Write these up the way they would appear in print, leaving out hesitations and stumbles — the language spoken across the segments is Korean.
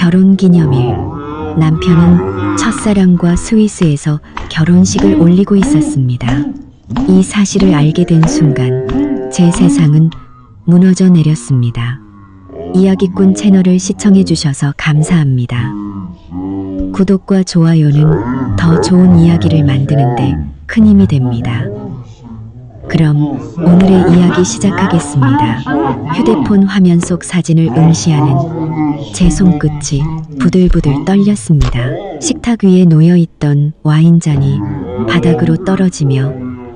결혼기념일. 남편은 첫사랑과 스위스에서 결혼식을 올리고 있었습니다. 이 사실을 알게 된 순간 제 세상은 무너져 내렸습니다. 이야기꾼 채널을 시청해 주셔서 감사합니다. 구독과 좋아요는 더 좋은 이야기를 만드는데 큰 힘이 됩니다. 그럼 오늘의 이야기 시작하겠습니다. 휴대폰 화면 속 사진을 응시하는 제 손끝이 부들부들 떨렸습니다. 식탁 위에 놓여있던 와인잔이 바닥으로 떨어지며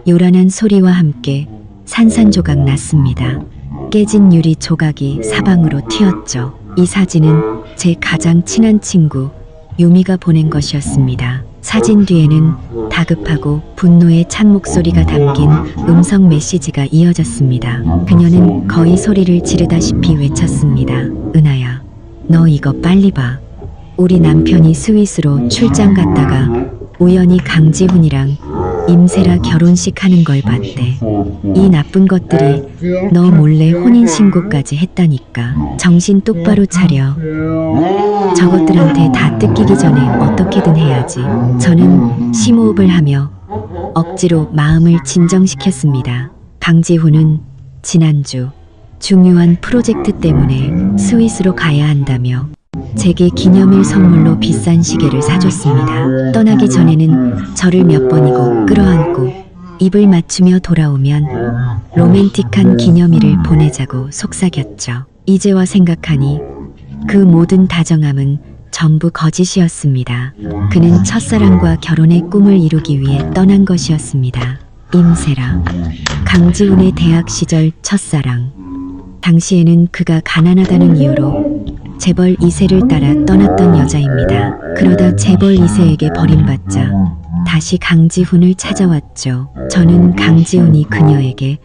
요란한 소리와 함께 산산조각 났습니다. 깨진 유리 조각이 사방으로 튀었죠. 이 사진은 제 가장 친한 친구 유미가 보낸 것이었습니다. 사진 뒤에는 다급하고 분노의 찬 목소리가 담긴 음성 메시지가 이어졌습니다. 그녀는 거의 소리를 지르다시피 외쳤습니다. 은하야, 너 이거 빨리 봐. 우리 남편이 스위스로 출장 갔다가 우연히 강지훈이랑 임세라 결혼식 하는 걸 봤대. 이 나쁜 것들이 너 몰래 혼인신고까지 했다니까. 정신 똑바로 차려. 저것들한테 다 뜯기기 전에 어떻게든 해야지. 저는 심호흡을 하며 억지로 마음을 진정시켰습니다. 강지훈은 지난주 중요한 프로젝트 때문에 스위스로 가야 한다며 제게 기념일 선물로 비싼 시계를 사줬습니다. 떠나기 전에는 저를 몇 번이고 끌어안고 입을 맞추며 돌아오면 로맨틱한 기념일을 보내자고 속삭였죠. 이제와 생각하니 그 모든 다정함은 전부 거짓이었습니다. 그는 첫사랑과 결혼의 꿈을 이루기 위해 떠난 것이었습니다. 임세라, 강지훈의 대학 시절 첫사랑. 당시에는 그가 가난하다는 이유로 재벌 2세를 따라 떠났던 여자입니다. 그러다 재벌 2세에게 버림받자 다시 강지훈을 찾아왔죠. 저는 강지훈이 그녀에게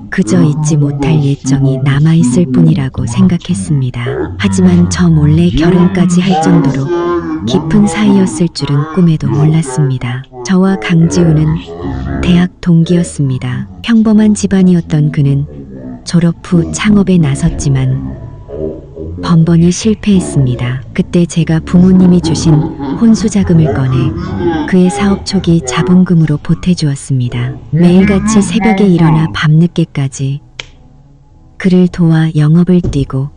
그저 잊지 못할 예정이 남아있을 뿐이라고 생각했습니다. 하지만 저 몰래 결혼까지 할 정도로 깊은 사이였을 줄은 꿈에도 몰랐습니다. 저와 강지훈은 대학 동기였습니다. 평범한 집안이었던 그는 졸업 후 창업에 나섰지만 번번이 실패했습니다. 그때 제가 부모님이 주신 혼수 자금을 꺼내 그의 사업 초기 자본금으로 보태주었습니다. 매일같이 새벽에 일어나 밤늦게까지 그를 도와 영업을 뛰고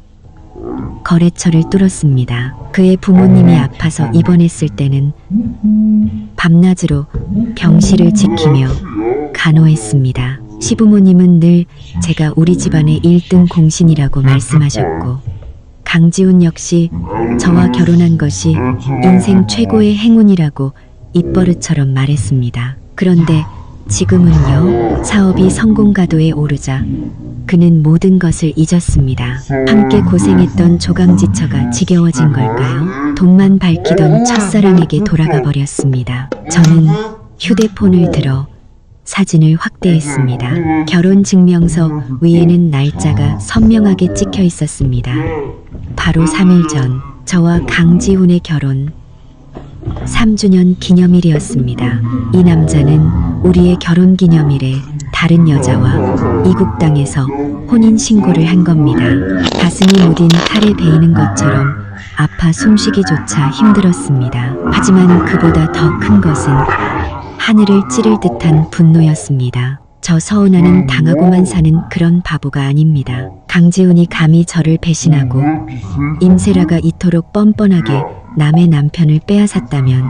거래처를 뚫었습니다. 그의 부모님이 아파서 입원했을 때는 밤낮으로 병실을 지키며 간호했습니다. 시부모님은 늘 제가 우리 집안의 1등 공신이라고 말씀하셨고 강지훈 역시 저와 결혼한 것이 인생 최고의 행운이라고 입버릇처럼 말했습니다. 그런데 지금은요, 사업이 성공가도에 오르자 그는 모든 것을 잊었습니다. 함께 고생했던 조강지처가 지겨워진 걸까요? 돈만 밝히던 첫사랑에게 돌아가 버렸습니다. 저는 휴대폰을 들어 사진을 확대했습니다. 결혼 증명서 위에는 날짜가 선명하게 찍혀 있었습니다. 바로 3일 전 저와 강지훈의 결혼 3주년 기념일이었습니다. 이 남자는 우리의 결혼 기념일에 다른 여자와 이국 땅에서 혼인신고를 한 겁니다. 가슴이 무딘 칼에 베이는 것처럼 아파 숨쉬기조차 힘들었습니다. 하지만 그보다 더 큰 것은 하늘을 찌를 듯한 분노였습니다. 저 서운하는 당하고만 사는 그런 바보가 아닙니다. 강지훈이 감히 저를 배신하고 임세라가 이토록 뻔뻔하게 남의 남편을 빼앗았다면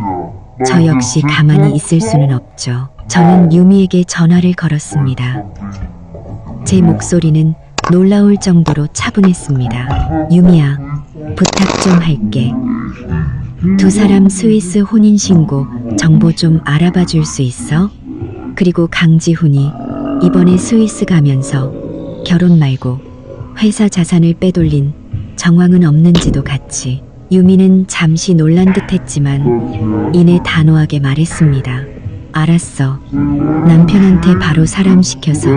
저 역시 가만히 있을 수는 없죠. 저는 유미에게 전화를 걸었습니다. 제 목소리는 놀라울 정도로 차분했습니다. 유미야, 부탁 좀 할게. 두 사람 스위스 혼인신고 정보 좀 알아봐 줄 수 있어? 그리고 강지훈이 이번에 스위스 가면서 결혼 말고 회사 자산을 빼돌린 정황은 없는지도 같이. 유미는 잠시 놀란 듯 했지만 이내 단호하게 말했습니다. 알았어. 남편한테 바로 사람 시켜서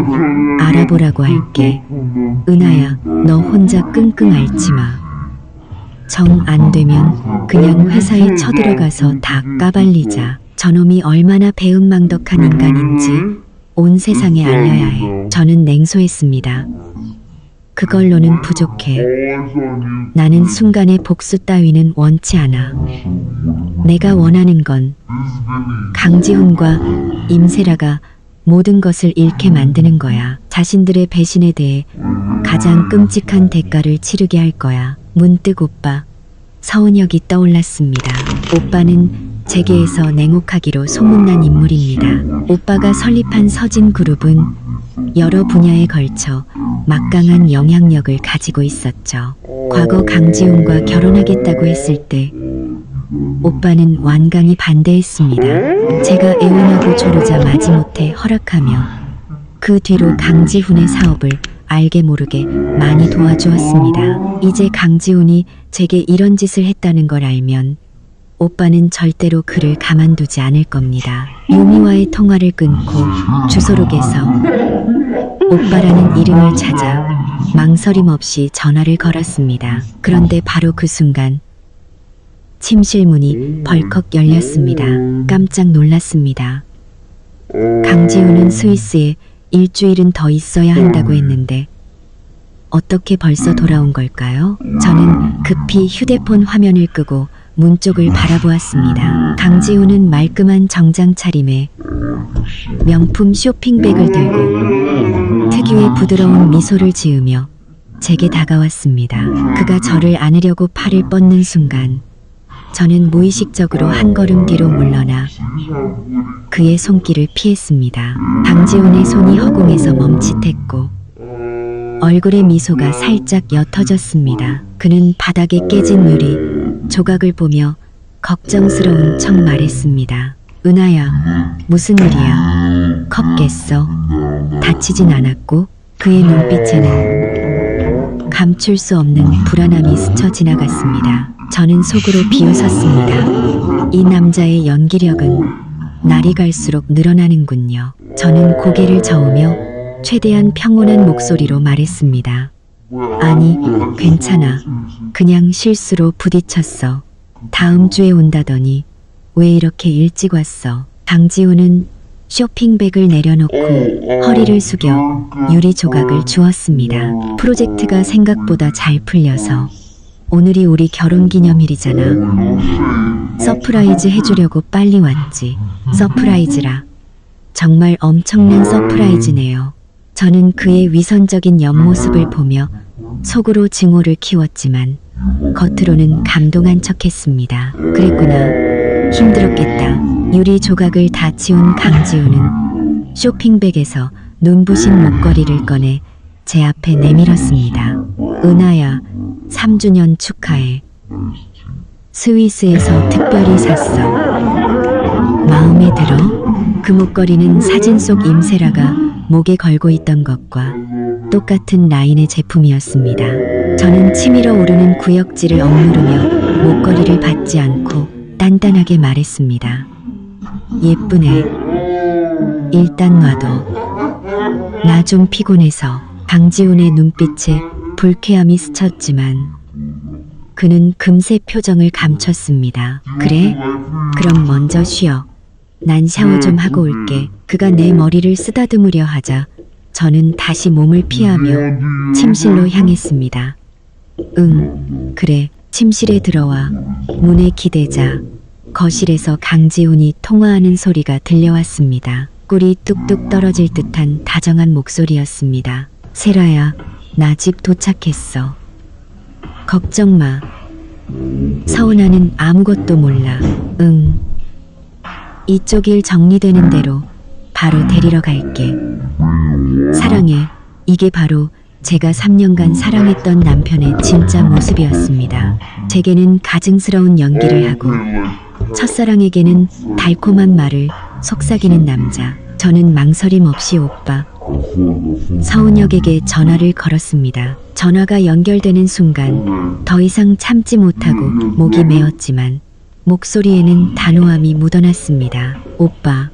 알아보라고 할게. 은하야, 너 혼자 끙끙 앓지 마. 정 안 되면 그냥 회사에 쳐들어가서 다 까발리자. 저놈이 얼마나 배은망덕한 인간인지 온 세상에 알려야 해. 저는 냉소했습니다. 그걸로는 부족해. 나는 순간의 복수 따위는 원치 않아. 내가 원하는 건 강지훈과 임세라가 모든 것을 잃게 만드는 거야. 자신들의 배신에 대해 가장 끔찍한 대가를 치르게 할 거야. 문득 오빠, 서은혁이 떠올랐습니다. 오빠는 재계에서 냉혹하기로 소문난 인물입니다. 오빠가 설립한 서진그룹은 여러 분야에 걸쳐 막강한 영향력을 가지고 있었죠. 과거 강지훈과 결혼하겠다고 했을 때 오빠는 완강히 반대했습니다. 제가 애원하고 조르자 마지못해 허락하며 그 뒤로 강지훈의 사업을 알게 모르게 많이 도와주었습니다. 이제 강지훈이 제게 이런 짓을 했다는 걸 알면 오빠는 절대로 그를 가만두지 않을 겁니다. 유미와의 통화를 끊고 주소록에서 오빠라는 이름을 찾아 망설임 없이 전화를 걸었습니다. 그런데 바로 그 순간 침실 문이 벌컥 열렸습니다. 깜짝 놀랐습니다. 강지훈은 스위스에 일주일은 더 있어야 한다고 했는데 어떻게 벌써 돌아온 걸까요? 저는 급히 휴대폰 화면을 끄고 문 쪽을 바라보았습니다. 강지훈은 말끔한 정장 차림에 명품 쇼핑백을 들고 특유의 부드러운 미소를 지으며 제게 다가왔습니다. 그가 저를 안으려고 팔을 뻗는 순간 저는 무의식적으로 한 걸음 뒤로 물러나 그의 손길을 피했습니다. 강지훈의 손이 허공에서 멈칫했고 얼굴의 미소가 살짝 옅어졌습니다. 그는 바닥에 깨진 유리 조각을 보며 걱정스러운 척 말했습니다. 은하야, 무슨 일이야? 컵 깼어? 다치진 않았고? 그의 눈빛에는 감출 수 없는 불안함이 스쳐 지나갔습니다. 저는 속으로 비웃었습니다. 이 남자의 연기력은 날이 갈수록 늘어나는군요. 저는 고개를 저으며 최대한 평온한 목소리로 말했습니다. 아니, 괜찮아. 그냥 실수로 부딪혔어. 다음 주에 온다더니 왜 이렇게 일찍 왔어? 강지훈은 쇼핑백을 내려놓고 허리를 숙여 유리 조각을 주었습니다. 프로젝트가 생각보다 잘 풀려서 오늘이 우리 결혼기념일이잖아. 서프라이즈 해주려고 빨리 왔지. 서프라이즈라. 정말 엄청난 서프라이즈네요. 저는 그의 위선적인 옆모습을 보며 속으로 증오를 키웠지만 겉으로는 감동한 척했습니다. 그랬구나. 힘들었겠다. 유리 조각을 다 치운 강지훈은 쇼핑백에서 눈부신 목걸이를 꺼내 제 앞에 내밀었습니다. 은하야, 3주년 축하해. 스위스에서 특별히 샀어. 마음에 들어? 그 목걸이는 사진 속 임세라가 목에 걸고 있던 것과 똑같은 라인의 제품이었습니다. 저는 치밀어 오르는 구역질을 억누르며 목걸이를 받지 않고 단단하게 말했습니다. 예쁘네. 일단 놔둬. 나 좀 피곤해서. 강지훈의 눈빛에 불쾌함이 스쳤지만 그는 금세 표정을 감췄습니다. 그래? 그럼 먼저 쉬어. 난 샤워 좀 하고 올게. 그가 내 머리를 쓰다듬으려 하자 저는 다시 몸을 피하며 침실로 향했습니다. 응, 그래. 침실에 들어와 문에 기대자 거실에서 강지훈이 통화하는 소리가 들려왔습니다. 꿀이 뚝뚝 떨어질 듯한 다정한 목소리였습니다. 세라야, 나 집 도착했어. 걱정 마. 서은아는 아무것도 몰라. 응. 이쪽 일 정리되는 대로 바로 데리러 갈게. 사랑해. 이게 바로 제가 3년간 사랑했던 남편의 진짜 모습이었습니다. 제게는 가증스러운 연기를 하고 첫사랑에게는 달콤한 말을 속삭이는 남자. 저는 망설임 없이 오빠 서은혁에게 전화를 걸었습니다. 전화가 연결되는 순간 더 이상 참지 못하고 목이 메었지만 목소리에는 단호함이 묻어났습니다. 오빠,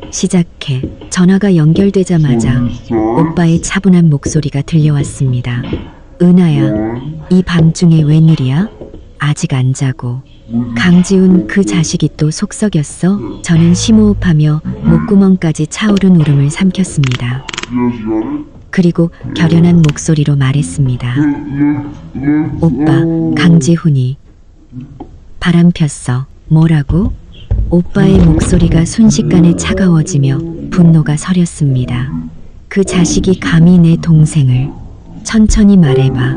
시작해. 전화가 연결되자마자 오빠의 차분한 목소리가 들려왔습니다. 은하야, 이 밤중에 웬일이야? 아직 안 자고. 강지훈 그 자식이 또 속썩였어? 저는 심호흡하며 목구멍까지 차오른 울음을 삼켰습니다. 그리고 결연한 목소리로 말했습니다. 오빠, 강지훈이 바람 폈어. 뭐라고? 오빠의 목소리가 순식간에 차가워지며 분노가 서렸습니다. 그 자식이 감히 내 동생을. 천천히 말해봐.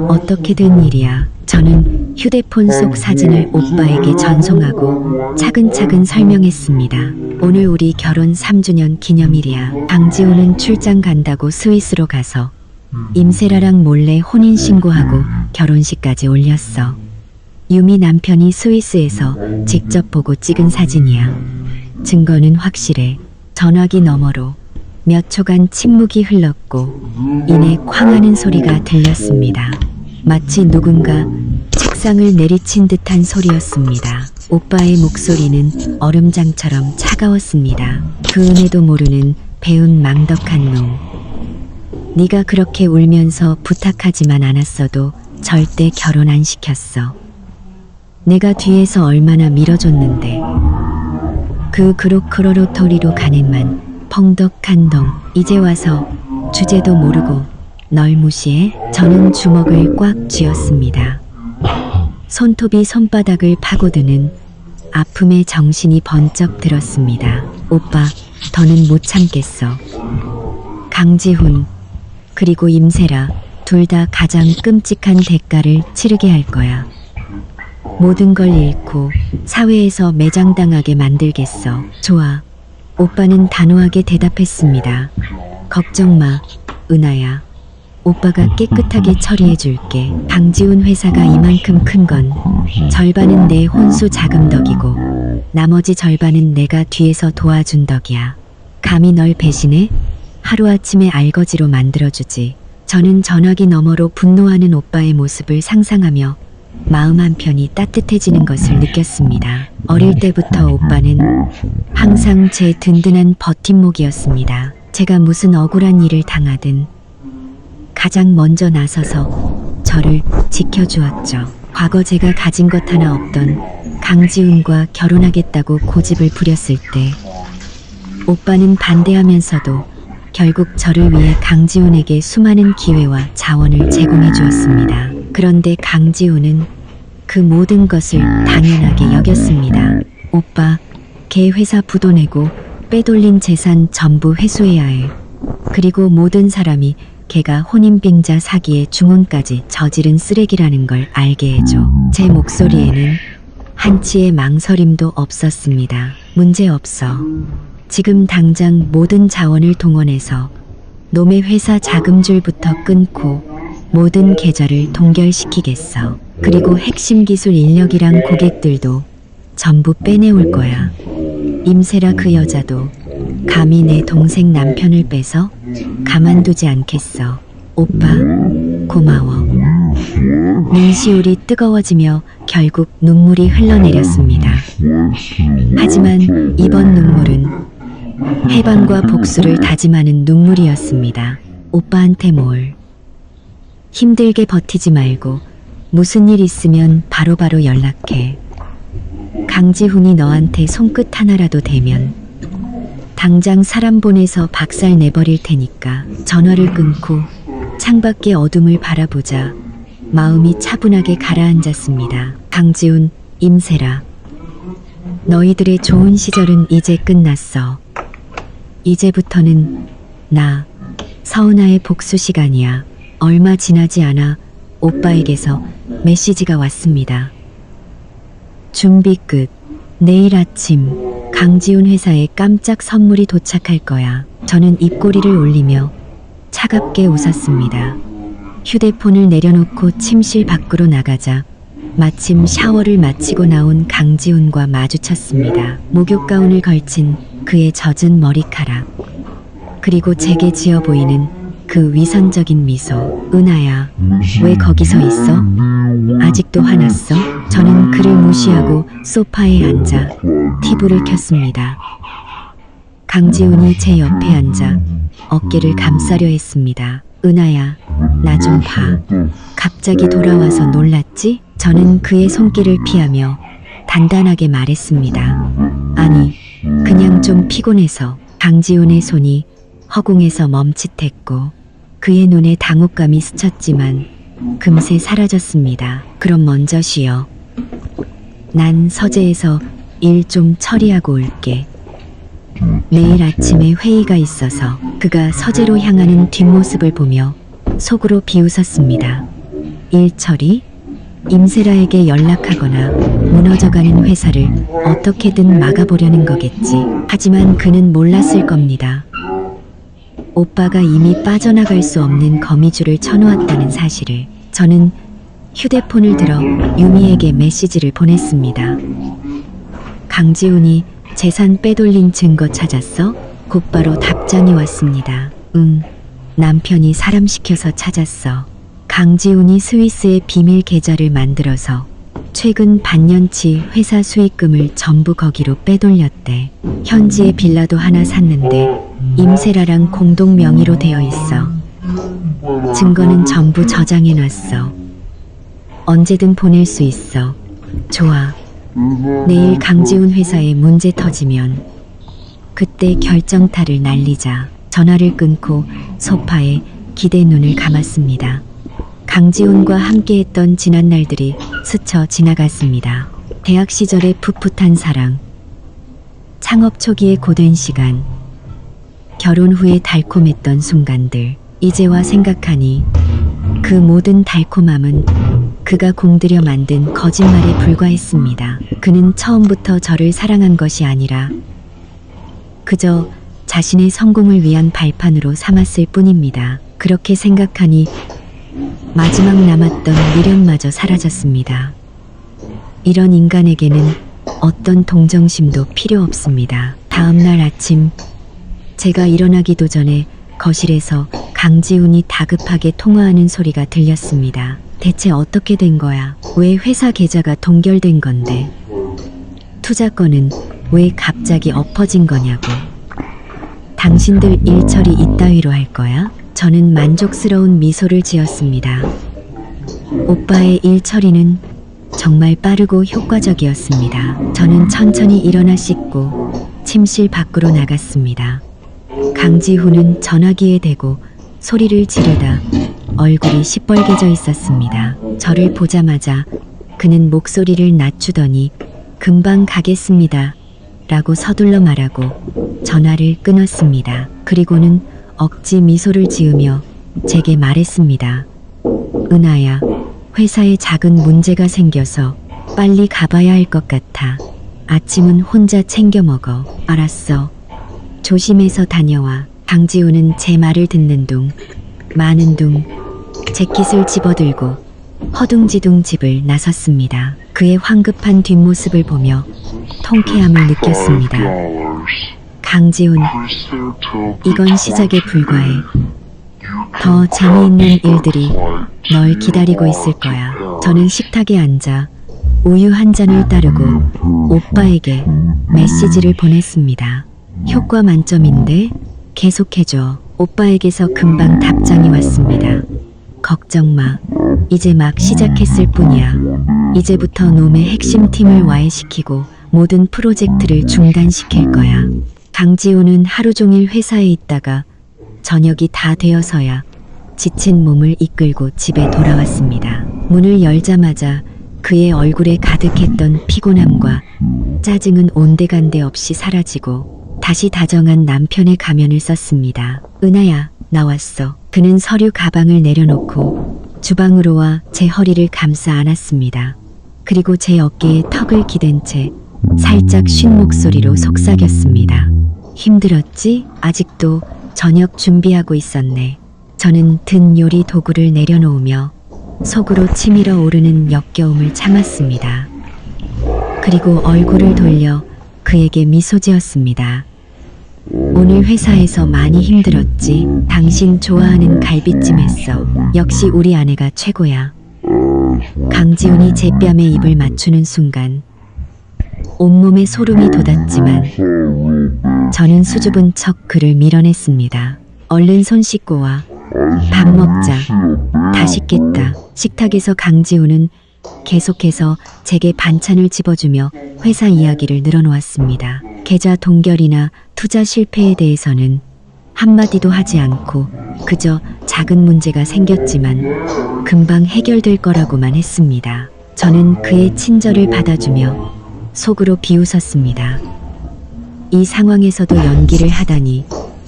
어떻게 된 일이야? 저는 휴대폰 속 사진을 오빠에게 전송하고 차근차근 설명했습니다. 오늘 우리 결혼 3주년 기념일이야. 강지호는 출장 간다고 스위스로 가서 임세라랑 몰래 혼인신고하고 결혼식까지 올렸어. 유미 남편이 스위스에서 직접 보고 찍은 사진이야. 증거는 확실해. 전화기 너머로 몇 초간 침묵이 흘렀고 이내 쾅 하는 소리가 들렸습니다. 마치 누군가 책상을 내리친 듯한 소리였습니다. 오빠의 목소리는 얼음장처럼 차가웠습니다. 그 은혜도 모르는 배운 망덕한 놈. 네가 그렇게 울면서 부탁하지만 않았어도 절대 결혼 안 시켰어. 내가 뒤에서 얼마나 밀어줬는데. 그 그로크로로토리로 가넷만 펑덕한 동. 이제 와서 주제도 모르고 널 무시해? 저는 주먹을 꽉 쥐었습니다. 손톱이 손바닥을 파고드는 아픔에 정신이 번쩍 들었습니다. 오빠, 더는 못 참겠어. 강지훈, 그리고 임세라, 둘 다 가장 끔찍한 대가를 치르게 할 거야. 모든 걸 잃고 사회에서 매장당하게 만들겠어. 좋아. 오빠는 단호하게 대답했습니다. 걱정 마, 은하야. 오빠가 깨끗하게 처리해줄게. 강지훈 회사가 이만큼 큰 건 절반은 내 혼수 자금 덕이고 나머지 절반은 내가 뒤에서 도와준 덕이야. 감히 널 배신해? 하루아침에 알거지로 만들어주지. 저는 전화기 너머로 분노하는 오빠의 모습을 상상하며 마음 한편이 따뜻해지는 것을 느꼈습니다. 어릴 때부터 오빠는 항상 제 든든한 버팀목이었습니다. 제가 무슨 억울한 일을 당하든 가장 먼저 나서서 저를 지켜주었죠. 과거 제가 가진 것 하나 없던 강지훈과 결혼하겠다고 고집을 부렸을 때 오빠는 반대하면서도 결국 저를 위해 강지훈에게 수많은 기회와 자원을 제공해 주었습니다. 그런데 강지훈은 그 모든 것을 당연하게 여겼습니다. 오빠, 걔 회사 부도 내고 빼돌린 재산 전부 회수해야 해. 그리고 모든 사람이 걔가 혼인빙자 사기에 중혼까지 저지른 쓰레기라는 걸 알게 해줘. 제 목소리에는 한치의 망설임도 없었습니다. 문제 없어. 지금 당장 모든 자원을 동원해서 놈의 회사 자금줄부터 끊고 모든 계좌를 동결시키겠어. 그리고 핵심 기술 인력이랑 고객들도 전부 빼내올 거야. 임세라 그 여자도 감히 내 동생 남편을 빼서 가만두지 않겠어. 오빠, 고마워. 눈시울이 뜨거워지며 결국 눈물이 흘러내렸습니다. 하지만 이번 눈물은 해방과 복수를 다짐하는 눈물이었습니다. 오빠한테 뭘. 힘들게 버티지 말고 무슨 일 있으면 바로바로 연락해. 강지훈이 너한테 손끝 하나라도 대면 당장 사람 보내서 박살 내버릴 테니까. 전화를 끊고 창밖의 어둠을 바라보자 마음이 차분하게 가라앉았습니다. 강지훈, 임세라. 너희들의 좋은 시절은 이제 끝났어. 이제부터는 나, 서은아의 복수 시간이야. 얼마 지나지 않아 오빠에게서 메시지가 왔습니다. 준비 끝. 내일 아침 강지훈 회사에 깜짝 선물이 도착할 거야. 저는 입꼬리를 올리며 차갑게 웃었습니다. 휴대폰을 내려놓고 침실 밖으로 나가자 마침 샤워를 마치고 나온 강지훈과 마주쳤습니다. 목욕 가운을 걸친 그의 젖은 머리카락, 그리고 제게 지어 보이는 그 위선적인 미소. 은하야, 왜 거기서 있어? 아직도 화났어? 저는 그를 무시하고 소파에 앉아 TV를 켰습니다. 강지훈이 제 옆에 앉아 어깨를 감싸려 했습니다. 은하야, 나 좀 봐. 갑자기 돌아와서 놀랐지? 저는 그의 손길을 피하며 단단하게 말했습니다. 아니, 그냥 좀 피곤해서. 강지훈의 손이 허공에서 멈칫했고 그의 눈에 당혹감이 스쳤지만 금세 사라졌습니다. 그럼 먼저 쉬어. 난 서재에서 일 좀 처리하고 올게. 내일 아침에 회의가 있어서. 그가 서재로 향하는 뒷모습을 보며 속으로 비웃었습니다. 일 처리? 임세라에게 연락하거나 무너져가는 회사를 어떻게든 막아보려는 거겠지. 하지만 그는 몰랐을 겁니다. 오빠가 이미 빠져나갈 수 없는 거미줄을 쳐놓았다는 사실을. 저는 휴대폰을 들어 유미에게 메시지를 보냈습니다. 강지훈이 재산 빼돌린 증거 찾았어? 곧바로 답장이 왔습니다. 응, 남편이 사람 시켜서 찾았어. 강지훈이 스위스에 비밀 계좌를 만들어서 최근 반년치 회사 수익금을 전부 거기로 빼돌렸대. 현지에 빌라도 하나 샀는데 임세라랑 공동 명의로 되어 있어. 증거는 전부 저장해놨어. 언제든 보낼 수 있어. 좋아. 내일 강지훈 회사에 문제 터지면 그때 결정타를 날리자. 전화를 끊고 소파에 기대 눈을 감았습니다. 강지훈과 함께했던 지난 날들이 스쳐 지나갔습니다. 대학 시절의 풋풋한 사랑, 창업 초기의 고된 시간, 결혼 후에 달콤했던 순간들. 이제와 생각하니 그 모든 달콤함은 그가 공들여 만든 거짓말에 불과했습니다. 그는 처음부터 저를 사랑한 것이 아니라 그저 자신의 성공을 위한 발판으로 삼았을 뿐입니다. 그렇게 생각하니 마지막 남았던 미련마저 사라졌습니다. 이런 인간에게는 어떤 동정심도 필요 없습니다. 다음 날 아침, 제가 일어나기도 전에 거실에서 강지훈이 다급하게 통화하는 소리가 들렸습니다. 대체 어떻게 된 거야? 왜 회사 계좌가 동결된 건데? 투자건은 왜 갑자기 엎어진 거냐고. 당신들 일 처리 이따위로 할 거야? 저는 만족스러운 미소를 지었습니다. 오빠의 일 처리는 정말 빠르고 효과적이었습니다. 저는 천천히 일어나 씻고 침실 밖으로 나갔습니다. 강지훈은 전화기에 대고 소리를 지르다 얼굴이 시뻘개져 있었습니다. 저를 보자마자 그는 목소리를 낮추더니 금방 가겠습니다 라고 서둘러 말하고 전화를 끊었습니다. 그리고는 억지 미소를 지으며 제게 말했습니다. 은하야, 회사에 작은 문제가 생겨서 빨리 가봐야 할 것 같아. 아침은 혼자 챙겨 먹어. 알았어. 조심해서 다녀와. 강지훈은 제 말을 듣는 둥 마는 둥 재킷을 집어들고 허둥지둥 집을 나섰습니다. 그의 황급한 뒷모습을 보며 통쾌함을 느꼈습니다. 강지훈, 이건 시작에 불과해. 더 재미있는 일들이 널 기다리고 있을 거야. 저는 식탁에 앉아 우유 한 잔을 따르고 오빠에게 메시지를 보냈습니다. 효과 만점인데 계속해줘. 오빠에게서 금방 답장이 왔습니다. 걱정 마. 이제 막 시작했을 뿐이야. 이제부터 놈의 핵심 팀을 와해시키고 모든 프로젝트를 중단시킬 거야. 강지훈은 하루 종일 회사에 있다가 저녁이 다 되어서야 지친 몸을 이끌고 집에 돌아왔습니다. 문을 열자마자 그의 얼굴에 가득했던 피곤함과 짜증은 온데간데 없이 사라지고 다시 다정한 남편의 가면을 썼습니다. 은하야, 나왔어. 그는 서류 가방을 내려놓고 주방으로 와 제 허리를 감싸 안았습니다. 그리고 제 어깨에 턱을 기댄 채 살짝 쉰 목소리로 속삭였습니다. 힘들었지? 아직도 저녁 준비하고 있었네. 저는 든 요리 도구를 내려놓으며 속으로 치밀어 오르는 역겨움을 참았습니다. 그리고 얼굴을 돌려 그에게 미소 지었습니다. 오늘 회사에서 많이 힘들었지? 당신 좋아하는 갈비찜 했어. 역시 우리 아내가 최고야. 강지훈이 제 뺨에 입을 맞추는 순간 온몸에 소름이 돋았지만 저는 수줍은 척 그를 밀어냈습니다. 얼른 손 씻고 와. 밥 먹자. 다 식겠다. 식탁에서 강지훈은 계속해서 제게 반찬을 집어주며 회사 이야기를 늘어놓았습니다. 계좌 동결이나 투자 실패에 대해서는 한마디도 하지 않고 그저 작은 문제가 생겼지만 금방 해결될 거라고만 했습니다. 저는 그의 친절을 받아주며 속으로 비웃었습니다. 이 상황에서도 연기를 하다니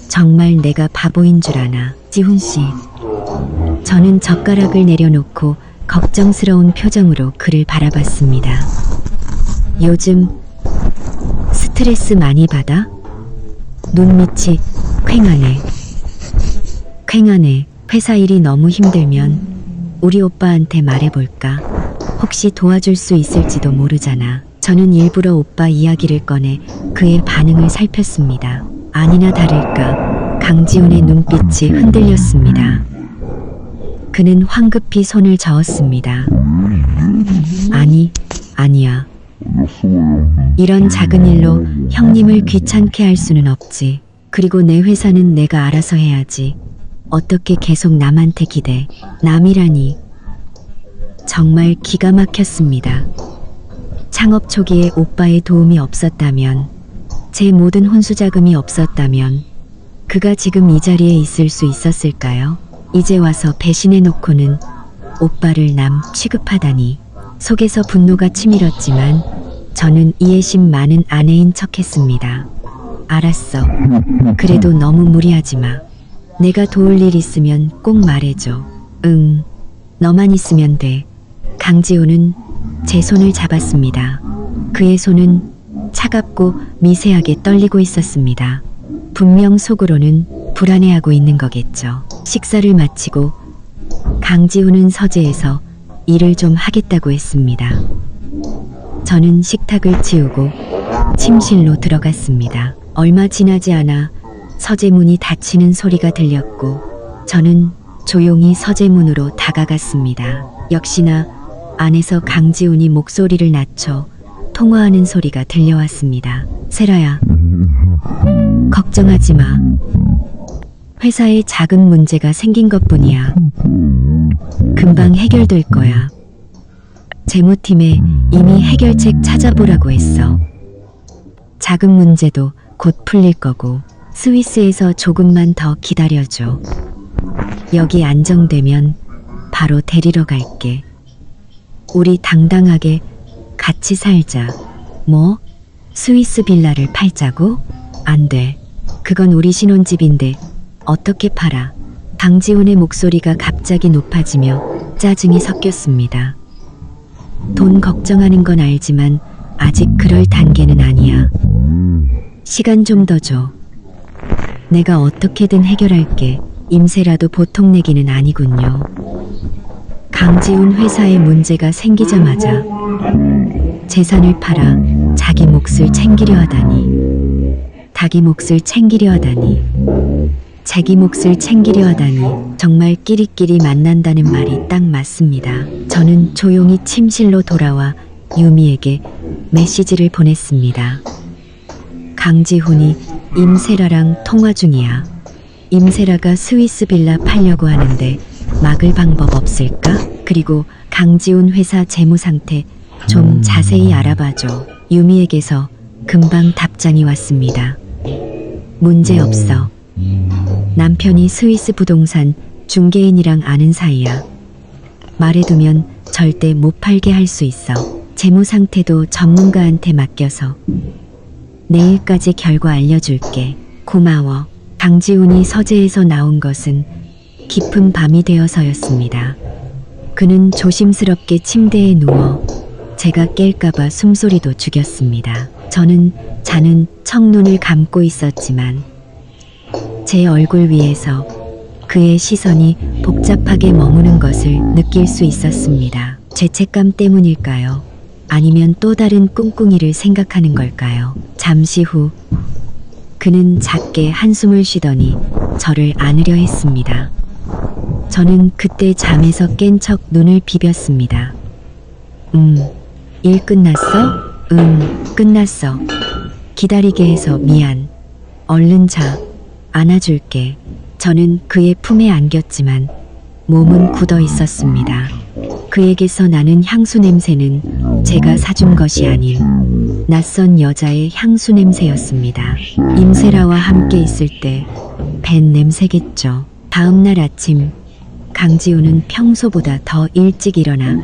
정말 내가 바보인 줄 아나. 지훈 씨. 저는 젓가락을 내려놓고 걱정스러운 표정으로 그를 바라봤습니다. 요즘 스트레스 많이 받아? 눈밑이 퀭하네. 퀭하네. 회사 일이 너무 힘들면 우리 오빠한테 말해볼까? 혹시 도와줄 수 있을지도 모르잖아. 저는 일부러 오빠 이야기를 꺼내 그의 반응을 살폈습니다. 아니나 다를까 강지훈의 눈빛이 흔들렸습니다. 그는 황급히 손을 저었습니다. 아니야. 이런 작은 일로 형님을 귀찮게 할 수는 없지. 그리고 내 회사는 내가 알아서 해야지. 어떻게 계속 남한테 기대. 남이라니. 정말 기가 막혔습니다. 창업 초기에 오빠의 도움이 없었다면, 제 모든 혼수 자금이 없었다면 그가 지금 이 자리에 있을 수 있었을까요? 이제 와서 배신해놓고는 오빠를 남 취급하다니. 속에서 분노가 치밀었지만 저는 이해심 많은 아내인 척했습니다. 알았어. 그래도 너무 무리하지 마. 내가 도울 일 있으면 꼭 말해줘. 응. 너만 있으면 돼. 강지훈은 제 손을 잡았습니다. 그의 손은 차갑고 미세하게 떨리고 있었습니다. 분명 속으로는 불안해하고 있는 거겠죠. 식사를 마치고 강지훈은 서재에서 일을 좀 하겠다고 했습니다. 저는 식탁을 치우고 침실로 들어갔습니다. 얼마 지나지 않아 서재 문이 닫히는 소리가 들렸고 저는 조용히 서재 문으로 다가갔습니다. 역시나 안에서 강지훈이 목소리를 낮춰 통화하는 소리가 들려왔습니다. 세라야, 걱정하지 마. 회사에 작은 문제가 생긴 것뿐이야. 금방 해결될 거야. 재무팀에 이미 해결책 찾아보라고 했어. 작은 문제도 곧 풀릴 거고 스위스에서 조금만 더 기다려줘. 여기 안정되면 바로 데리러 갈게. 우리 당당하게 같이 살자. 뭐? 스위스 빌라를 팔자고? 안 돼. 그건 우리 신혼집인데 어떻게 팔아? 강지훈의 목소리가 갑자기 높아지며 짜증이 섞였습니다. 돈 걱정하는 건 알지만 아직 그럴 단계는 아니야. 시간 좀 더 줘. 내가 어떻게든 해결할게. 임세라도 보통 내기는 아니군요. 강지훈 회사에 문제가 생기자마자 재산을 팔아 자기 몫을 챙기려 하다니. 자기 몫을 챙기려 하다니. 자기 몫을 챙기려 하다니. 정말 끼리끼리 만난다는 말이 딱 맞습니다. 저는 조용히 침실로 돌아와 유미에게 메시지를 보냈습니다. 강지훈이 임세라랑 통화 중이야. 임세라가 스위스 빌라 팔려고 하는데 막을 방법 없을까? 그리고 강지훈 회사 재무 상태 좀 자세히 알아봐줘. 유미에게서 금방 답장이 왔습니다. 문제 없어. 남편이 스위스 부동산 중개인이랑 아는 사이야. 말해두면 절대 못 팔게 할 수 있어. 재무 상태도 전문가한테 맡겨서 내일까지 결과 알려줄게. 고마워. 강지훈이 서재에서 나온 것은 깊은 밤이 되어서였습니다. 그는 조심스럽게 침대에 누워 제가 깰까봐 숨소리도 죽였습니다. 저는 자는 척눈을 감고 있었지만 제 얼굴 위에서 그의 시선이 복잡하게 머무는 것을 느낄 수 있었습니다. 죄책감 때문일까요? 아니면 또 다른 꿍꿍이를 생각하는 걸까요? 잠시 후 그는 작게 한숨을 쉬더니 저를 안으려 했습니다. 저는 그때 잠에서 깬 척 눈을 비볐습니다. 일 끝났어? 끝났어. 기다리게 해서 미안. 얼른 자. 안아줄게. 저는 그의 품에 안겼지만 몸은 굳어 있었습니다. 그에게서 나는 향수 냄새는 제가 사준 것이 아닌 낯선 여자의 향수 냄새였습니다. 임세라와 함께 있을 때 밴 냄새겠죠. 다음 날 아침 강지우는 평소보다 더 일찍 일어나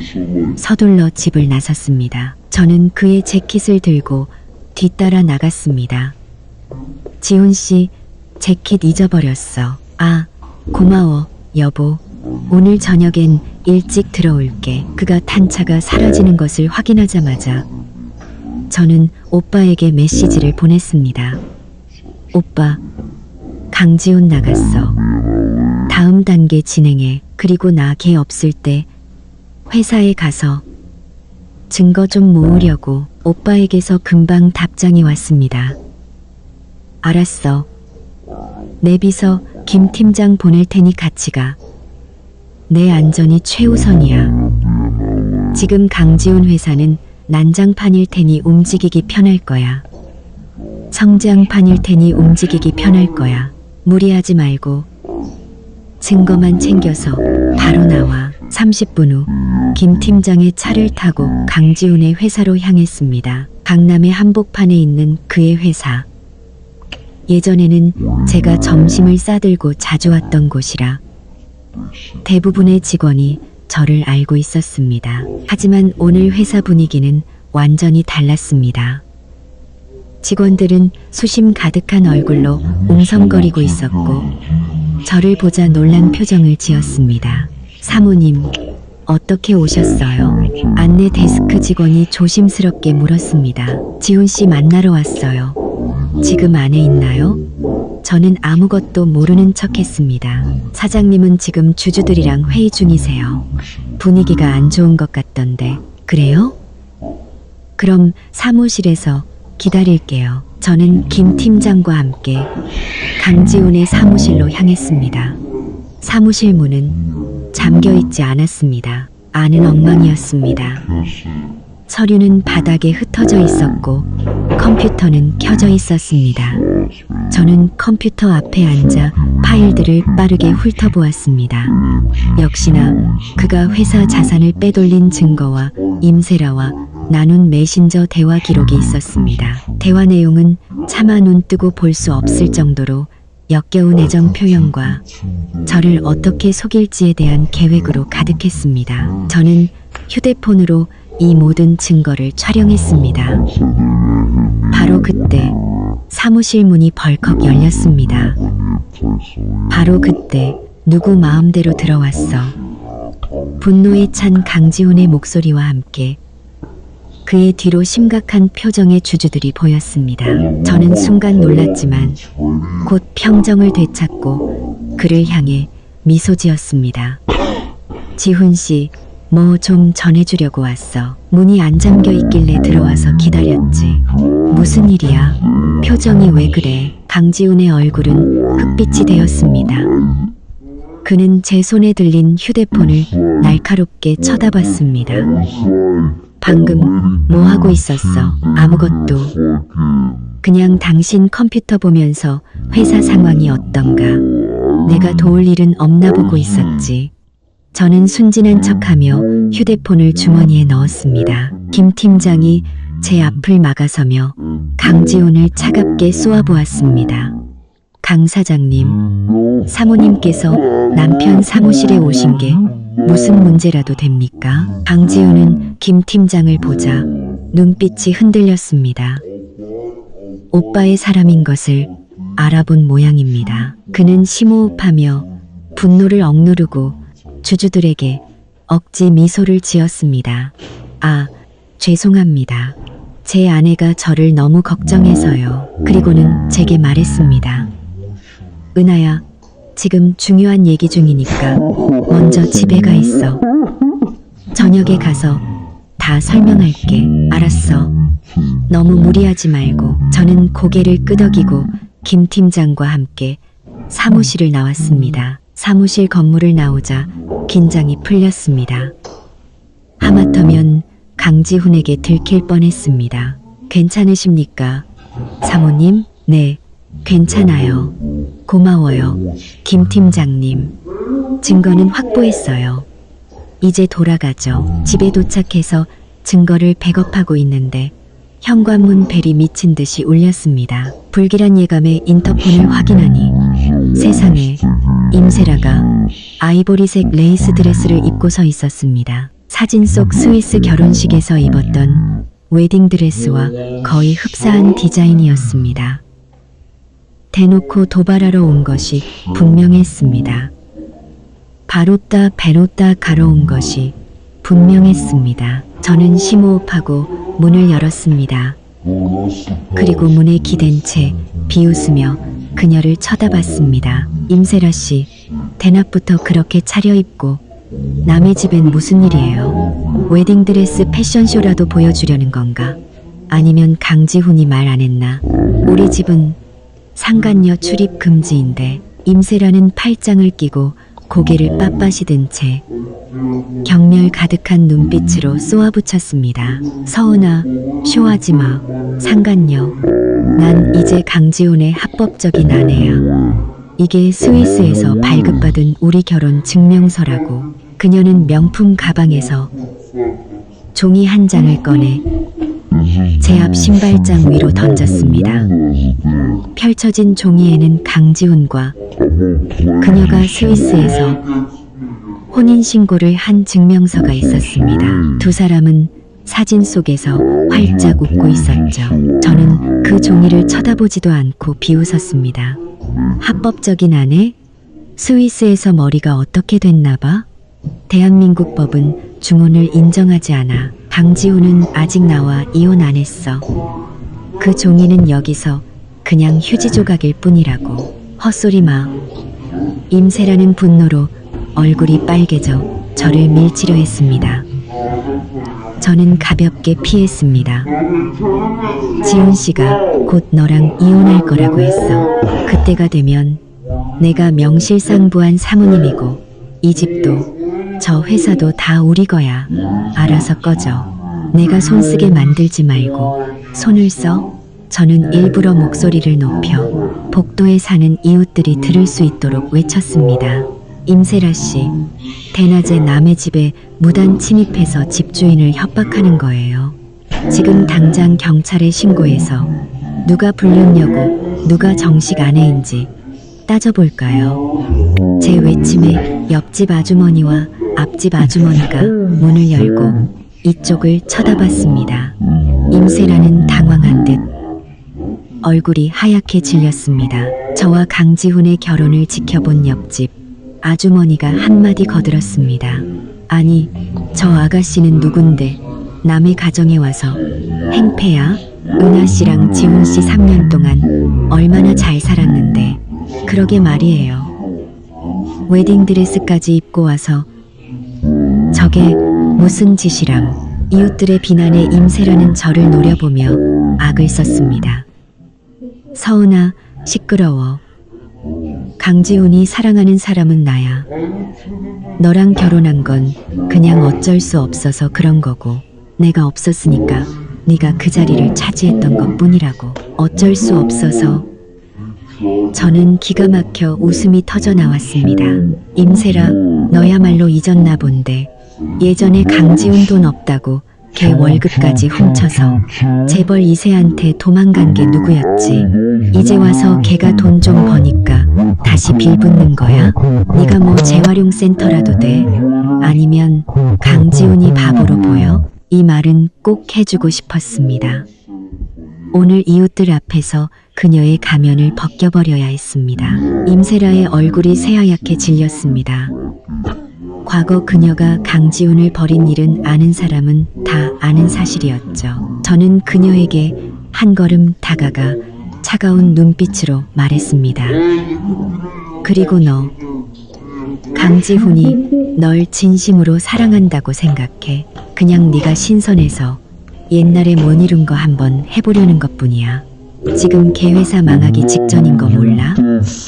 서둘러 집을 나섰습니다. 저는 그의 재킷을 들고 뒤따라 나갔습니다. 지훈 씨, 재킷 잊어버렸어. 아, 고마워, 여보. 오늘 저녁엔 일찍 들어올게. 그가 탄 차가 사라지는 것을 확인하자마자 저는 오빠에게 메시지를 보냈습니다. 오빠, 강지훈 나갔어. 다음 단계 진행해. 그리고 나 걔 없을 때 회사에 가서 증거 좀 모으려고. 오빠에게서 금방 답장이 왔습니다. 알았어. 내 비서 김 팀장 보낼 테니 같이 가. 내 안전이 최우선이야. 지금 강지훈 회사는 난장판일 테니 움직이기 편할 거야. 성장판일 테니 움직이기 편할 거야. 무리하지 말고 증거만 챙겨서 바로 나와. 30분 후 김 팀장의 차를 타고 강지훈의 회사로 향했습니다. 강남의 한복판에 있는 그의 회사. 예전에는 제가 점심을 싸들고 자주 왔던 곳이라 대부분의 직원이 저를 알고 있었습니다. 하지만 오늘 회사 분위기는 완전히 달랐습니다. 직원들은 수심 가득한 얼굴로 웅성거리고 있었고 저를 보자 놀란 표정을 지었습니다. 사모님, 어떻게 오셨어요? 안내 데스크 직원이 조심스럽게 물었습니다. 지훈 씨 만나러 왔어요. 지금 안에 있나요? 저는 아무것도 모르는 척했습니다. 사장님은 지금 주주들이랑 회의 중이세요. 분위기가 안 좋은 것 같던데. 그래요? 그럼 사무실에서 기다릴게요. 저는 김 팀장과 함께 강지훈의 사무실로 향했습니다. 사무실 문은 잠겨 있지 않았습니다. 안은 엉망이었습니다. 서류는 바닥에 흩어져 있었고 컴퓨터는 켜져 있었습니다. 저는 컴퓨터 앞에 앉아 파일들을 빠르게 훑어보았습니다. 역시나 그가 회사 자산을 빼돌린 증거와 임세라와 나눈 메신저 대화 기록이 있었습니다. 대화 내용은 차마 눈 뜨고 볼 수 없을 정도로 역겨운 애정 표현과 저를 어떻게 속일지에 대한 계획으로 가득했습니다. 저는 휴대폰으로 이 모든 증거를 촬영했습니다. 바로 그때 사무실 문이 벌컥 열렸습니다. 바로 그때 누구 마음대로 들어왔어. 분노에 찬 강지훈의 목소리와 함께 그의 뒤로 심각한 표정의 주주들이 보였습니다. 저는 순간 놀랐지만 곧 평정을 되찾고 그를 향해 미소 지었습니다. 지훈 씨, 뭐 좀 전해주려고 왔어. 문이 안 잠겨 있길래 들어와서 기다렸지. 무슨 일이야? 표정이 왜 그래? 강지훈의 얼굴은 흑빛이 되었습니다. 그는 제 손에 들린 휴대폰을 날카롭게 쳐다봤습니다. 방금 뭐 하고 있었어? 아무것도. 그냥 당신 컴퓨터 보면서 회사 상황이 어떤가. 내가 도울 일은 없나 보고 있었지. 저는 순진한 척하며 휴대폰을 주머니에 넣었습니다. 김 팀장이 제 앞을 막아서며 강지훈을 차갑게 쏘아보았습니다. 강 사장님, 사모님께서 남편 사무실에 오신 게 무슨 문제라도 됩니까? 강지훈은 김 팀장을 보자 눈빛이 흔들렸습니다. 오빠의 사람인 것을 알아본 모양입니다. 그는 심호흡하며 분노를 억누르고 주주들에게 억지 미소를 지었습니다. 아, 죄송합니다. 제 아내가 저를 너무 걱정해서요. 그리고는 제게 말했습니다. 은하야, 지금 중요한 얘기 중이니까 먼저 집에 가 있어. 저녁에 가서 다 설명할게. 알았어. 너무 무리하지 말고. 저는 고개를 끄덕이고 김 팀장과 함께 사무실을 나왔습니다. 사무실 건물을 나오자 긴장이 풀렸습니다. 하마터면 강지훈에게 들킬 뻔했습니다. 괜찮으십니까? 사모님? 네, 괜찮아요. 고마워요. 김 팀장님. 증거는 확보했어요. 이제 돌아가죠. 집에 도착해서 증거를 백업하고 있는데 현관문 벨이 미친 듯이 울렸습니다. 불길한 예감에 인터폰을 확인하니 세상에, 임세라가 아이보리색 레이스 드레스를 입고 서 있었습니다. 사진 속 스위스 결혼식에서 입었던 웨딩 드레스와 거의 흡사한 디자인이었습니다. 대놓고 도발하러 온 것이 분명했습니다. 바로따 베로따 가러 온 것이 분명했습니다. 저는 심호흡하고 문을 열었습니다. 그리고 문에 기댄 채 비웃으며 그녀를 쳐다봤습니다. 임세라 씨, 대낮부터 그렇게 차려입고 남의 집엔 무슨 일이에요? 웨딩드레스 패션쇼라도 보여주려는 건가? 아니면 강지훈이 말 안 했나? 우리 집은 상간녀 출입 금지인데. 임세라는 팔짱을 끼고 고개를 빳빳이 든 채 경멸 가득한 눈빛으로 쏘아붙였습니다. 서은아, 쇼하지 마. 상간녀. 난 이제 강지훈의 합법적인 아내야. 이게 스위스에서 발급받은 우리 결혼 증명서라고. 그녀는 명품 가방에서 종이 한 장을 꺼내 제 앞 신발장 위로 던졌습니다. 펼쳐진 종이에는 강지훈과 그녀가 스위스에서 혼인신고를 한 증명서가 있었습니다. 두 사람은 사진 속에서 활짝 웃고 있었죠. 저는 그 종이를 쳐다보지도 않고 비웃었습니다. 합법적인 아내? 스위스에서 머리가 어떻게 됐나 봐? 대한민국 법은 중혼을 인정하지 않아. 강지훈은 아직 나와 이혼 안 했어. 그 종이는 여기서 그냥 휴지 조각일 뿐이라고. 헛소리 마. 임세라는 분노로 얼굴이 빨개져 저를 밀치려 했습니다. 저는 가볍게 피했습니다. 지훈 씨가 곧 너랑 이혼할 거라고 했어. 그때가 되면 내가 명실상부한 사모님이고 이 집도 저 회사도 다 우리 거야. 알아서 꺼져. 내가 손쓰게 만들지 말고 손을 써. 저는 일부러 목소리를 높여 복도에 사는 이웃들이 들을 수 있도록 외쳤습니다. 임세라 씨, 대낮에 남의 집에 무단 침입해서 집주인을 협박하는 거예요. 지금 당장 경찰에 신고해서 누가 불륜녀고 누가 정식 아내인지 따져볼까요? 제 외침에 옆집 아주머니와 앞집 아주머니가 문을 열고 이쪽을 쳐다봤습니다. 임세라는 당황한 듯 얼굴이 하얗게 질렸습니다. 저와 강지훈의 결혼을 지켜본 옆집 아주머니가 한마디 거들었습니다. 아니, 저 아가씨는 누군데 남의 가정에 와서 행패야? 은하 씨랑 지훈 씨 3년 동안 얼마나 잘 살았는데. 그러게 말이에요. 웨딩드레스까지 입고 와서 저게 무슨 짓이람. 이웃들의 비난에 임세라는 저를 노려보며 악을 썼습니다. 서은아, 시끄러워. 강지훈이 사랑하는 사람은 나야. 너랑 결혼한 건 그냥 어쩔 수 없어서 그런 거고 내가 없었으니까 네가 그 자리를 차지했던 것뿐이라고. 어쩔 수 없어서. 저는 기가 막혀 웃음이 터져 나왔습니다. 임세라, 너야말로 잊었나 본데 예전에 강지훈 돈 없다고 걔 월급까지 훔쳐서 재벌 2세한테 도망간 게 누구였지? 이제 와서 걔가 돈 좀 버니까 다시 빌붙는 거야? 네가 뭐 재활용 센터라도 돼? 아니면 강지훈이 바보로 보여? 이 말은 꼭 해주고 싶었습니다. 오늘 이웃들 앞에서 그녀의 가면을 벗겨버려야 했습니다. 임세라의 얼굴이 새하얗게 질렸습니다. 과거 그녀가 강지훈을 버린 일은 아는 사람은 다 아는 사실이었죠. 저는 그녀에게 한 걸음 다가가 차가운 눈빛으로 말했습니다. 그리고 너, 강지훈이 널 진심으로 사랑한다고 생각해. 그냥 네가 신선해서 옛날에 못 이룬 거 한번 해보려는 것뿐이야. 지금 걔 회사 망하기 직전인 거 몰라?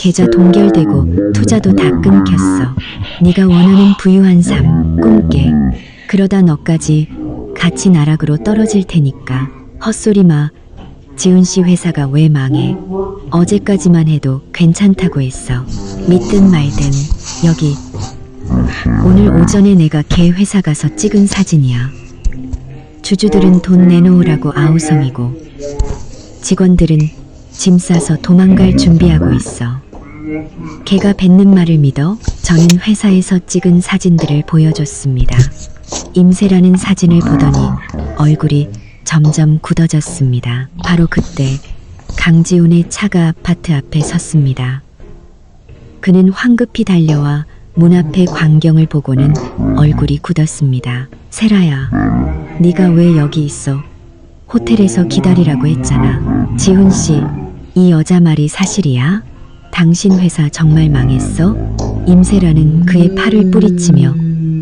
계좌 동결되고 투자도 다 끊겼어. 네가 원하는 부유한 삶 꿈깨. 그러다 너까지 같이 나락으로 떨어질 테니까. 헛소리 마. 지훈 씨 회사가 왜 망해? 어제까지만 해도 괜찮다고 했어. 믿든 말든 여기. 오늘 오전에 내가 걔 회사 가서 찍은 사진이야. 주주들은 돈 내놓으라고 아우성이고 직원들은 짐 싸서 도망갈 준비하고 있어. 걔가 뱉는 말을 믿어 저는 회사에서 찍은 사진들을 보여줬습니다. 임세라는 사진을 보더니 얼굴이 점점 굳어졌습니다. 바로 그때 강지훈의 차가 아파트 앞에 섰습니다. 그는 황급히 달려와 문 앞의 광경을 보고는 얼굴이 굳었습니다. 세라야, 네가 왜 여기 있어? 호텔에서 기다리라고 했잖아. 지훈 씨, 이 여자 말이 사실이야? 당신 회사 정말 망했어? 임세라는 그의 팔을 뿌리치며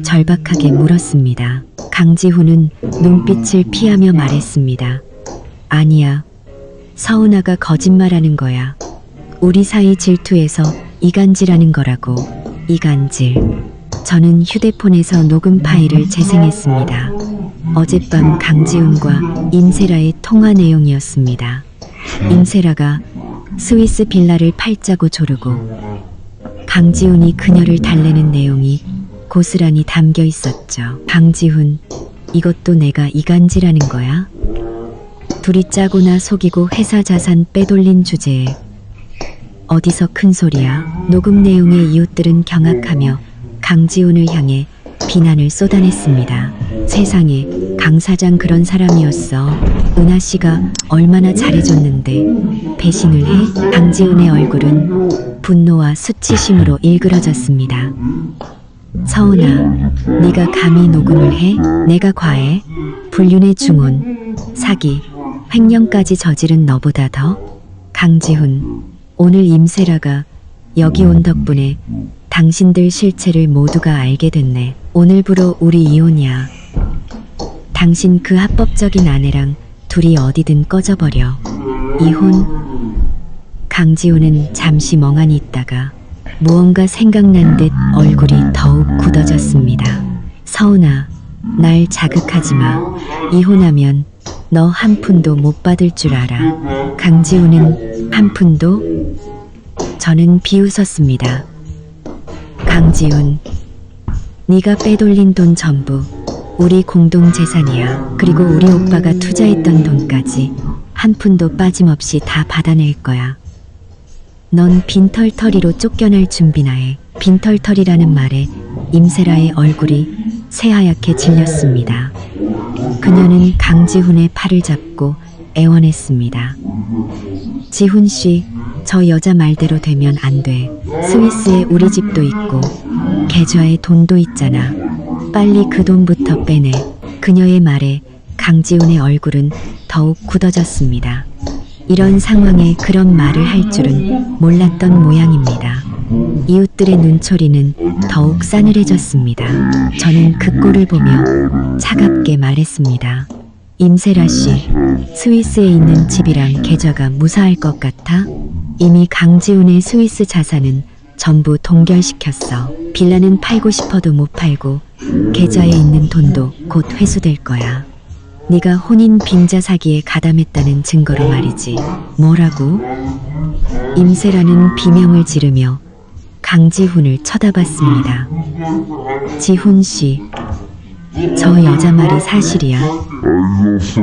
절박하게 물었습니다. 강지훈은 눈빛을 피하며 말했습니다. 아니야. 서은아가 거짓말하는 거야. 우리 사이 질투해서 이간질하는 거라고. 이간질. 저는 휴대폰에서 녹음 파일을 재생했습니다. 어젯밤 강지훈과 임세라의 통화 내용이었습니다. 임세라가 스위스 빌라를 팔자고 조르고 강지훈이 그녀를 달래는 내용이 고스란히 담겨 있었죠. 강지훈, 이것도 내가 이간질하는 거야? 둘이 짜고나 속이고 회사 자산 빼돌린 주제에 어디서 큰 소리야? 녹음 내용의 이웃들은 경악하며 강지훈을 향해 비난을 쏟아냈습니다. 세상에, 강 사장 그런 사람이었어. 은하 씨가 얼마나 잘해줬는데 배신을 해? 강지훈의 얼굴은 분노와 수치심으로 일그러졌습니다. 서은아, 네가 감히 녹음을 해? 내가 과해? 불륜의 중혼, 사기, 횡령까지 저지른 너보다 더? 강지훈, 오늘 임세라가 여기 온 덕분에 당신들 실체를 모두가 알게 됐네. 오늘부로 우리 이혼이야. 당신 그 합법적인 아내랑 둘이 어디든 꺼져버려. 이혼? 강지훈은 잠시 멍하니 있다가 무언가 생각난 듯 얼굴이 더욱 굳어졌습니다. 서은아, 날 자극하지 마. 이혼하면 너 한 푼도 못 받을 줄 알아. 강지훈은 한 푼도? 저는 비웃었습니다. 강지훈, 네가 빼돌린 돈 전부 우리 공동 재산이야. 그리고 우리 오빠가 투자했던 돈까지 한 푼도 빠짐없이 다 받아낼 거야. 넌 빈털터리로 쫓겨날 준비나 해. 빈털터리라는 말에 임세라의 얼굴이 새하얗게 질렸습니다. 그녀는 강지훈의 팔을 잡고 애원했습니다. 지훈 씨, 저 여자 말대로 되면 안 돼. 스위스에 우리 집도 있고 계좌에 돈도 있잖아. 빨리 그 돈부터 빼내. 그녀의 말에 강지훈의 얼굴은 더욱 굳어졌습니다. 이런 상황에 그런 말을 할 줄은 몰랐던 모양입니다. 이웃들의 눈초리는 더욱 싸늘해졌습니다. 저는 그 꼴을 보며 차갑게 말했습니다. 임세라 씨, 스위스에 있는 집이랑 계좌가 무사할 것 같아? 이미 강지훈의 스위스 자산은 전부 동결시켰어. 빌라는 팔고 싶어도 못 팔고 계좌에 있는 돈도 곧 회수될 거야. 네가 혼인 빙자 사기에 가담했다는 증거로 말이지. 뭐라고? 임세라는 비명을 지르며 강지훈을 쳐다봤습니다. 지훈 씨, 저 여자 말이 사실이야.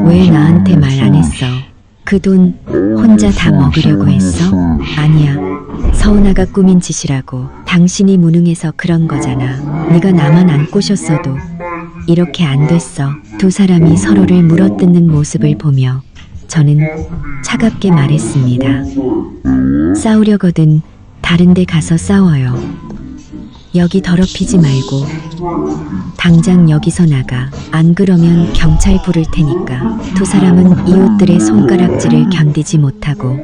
왜 나한테 말 안 했어? 그 돈 혼자 다 먹으려고 했어? 아니야. 서은아가 꾸민 짓이라고. 당신이 무능해서 그런 거잖아. 네가 나만 안 꼬셨어도 이렇게 안 됐어. 두 사람이 서로를 물어뜯는 모습을 보며 저는 차갑게 말했습니다. 싸우려거든 다른 데 가서 싸워요. 여기 더럽히지 말고 당장 여기서 나가. 안 그러면 경찰 부를 테니까. 두 사람은 이웃들의 손가락질을 견디지 못하고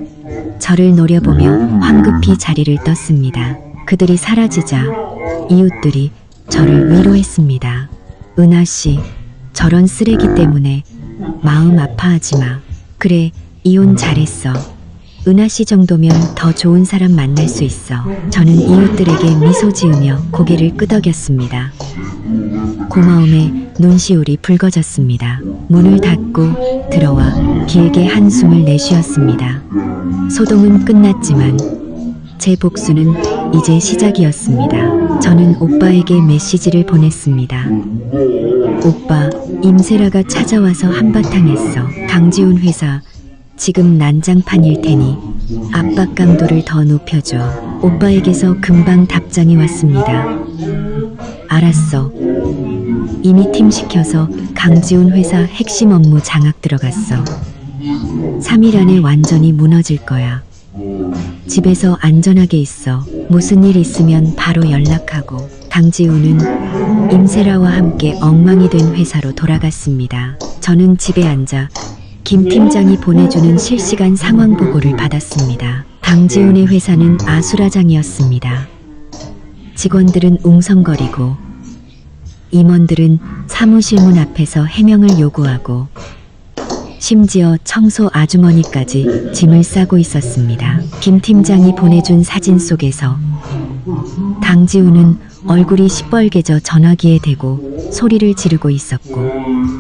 저를 노려보며 황급히 자리를 떴습니다. 그들이 사라지자 이웃들이 저를 위로했습니다. 은하 씨, 저런 쓰레기 때문에 마음 아파하지 마. 그래, 이혼 잘했어. 은하 씨 정도면 더 좋은 사람 만날 수 있어. 저는 이웃들에게 미소 지으며 고개를 끄덕였습니다. 고마움에 눈시울이 붉어졌습니다. 문을 닫고 들어와 길게 한숨을 내쉬었습니다. 소동은 끝났지만 제 복수는 이제 시작이었습니다. 저는 오빠에게 메시지를 보냈습니다. 오빠, 임세라가 찾아와서 한바탕 했어. 강지훈 회사 지금 난장판일 테니 압박 강도를 더 높여줘. 오빠에게서 금방 답장이 왔습니다. 알았어. 이미 팀 시켜서 강지훈 회사 핵심 업무 장악 들어갔어. 3일 안에 완전히 무너질 거야. 집에서 안전하게 있어. 무슨 일 있으면 바로 연락하고. 강지훈은 임세라와 함께 엉망이 된 회사로 돌아갔습니다. 저는 집에 앉아 김 팀장이 보내주는 실시간 상황 보고를 받았습니다. 강지훈의 회사는 아수라장이었습니다. 직원들은 웅성거리고 임원들은 사무실 문 앞에서 해명을 요구하고 심지어 청소 아주머니까지 짐을 싸고 있었습니다. 김 팀장이 보내준 사진 속에서 강지훈은 얼굴이 시뻘개져 전화기에 대고 소리를 지르고 있었고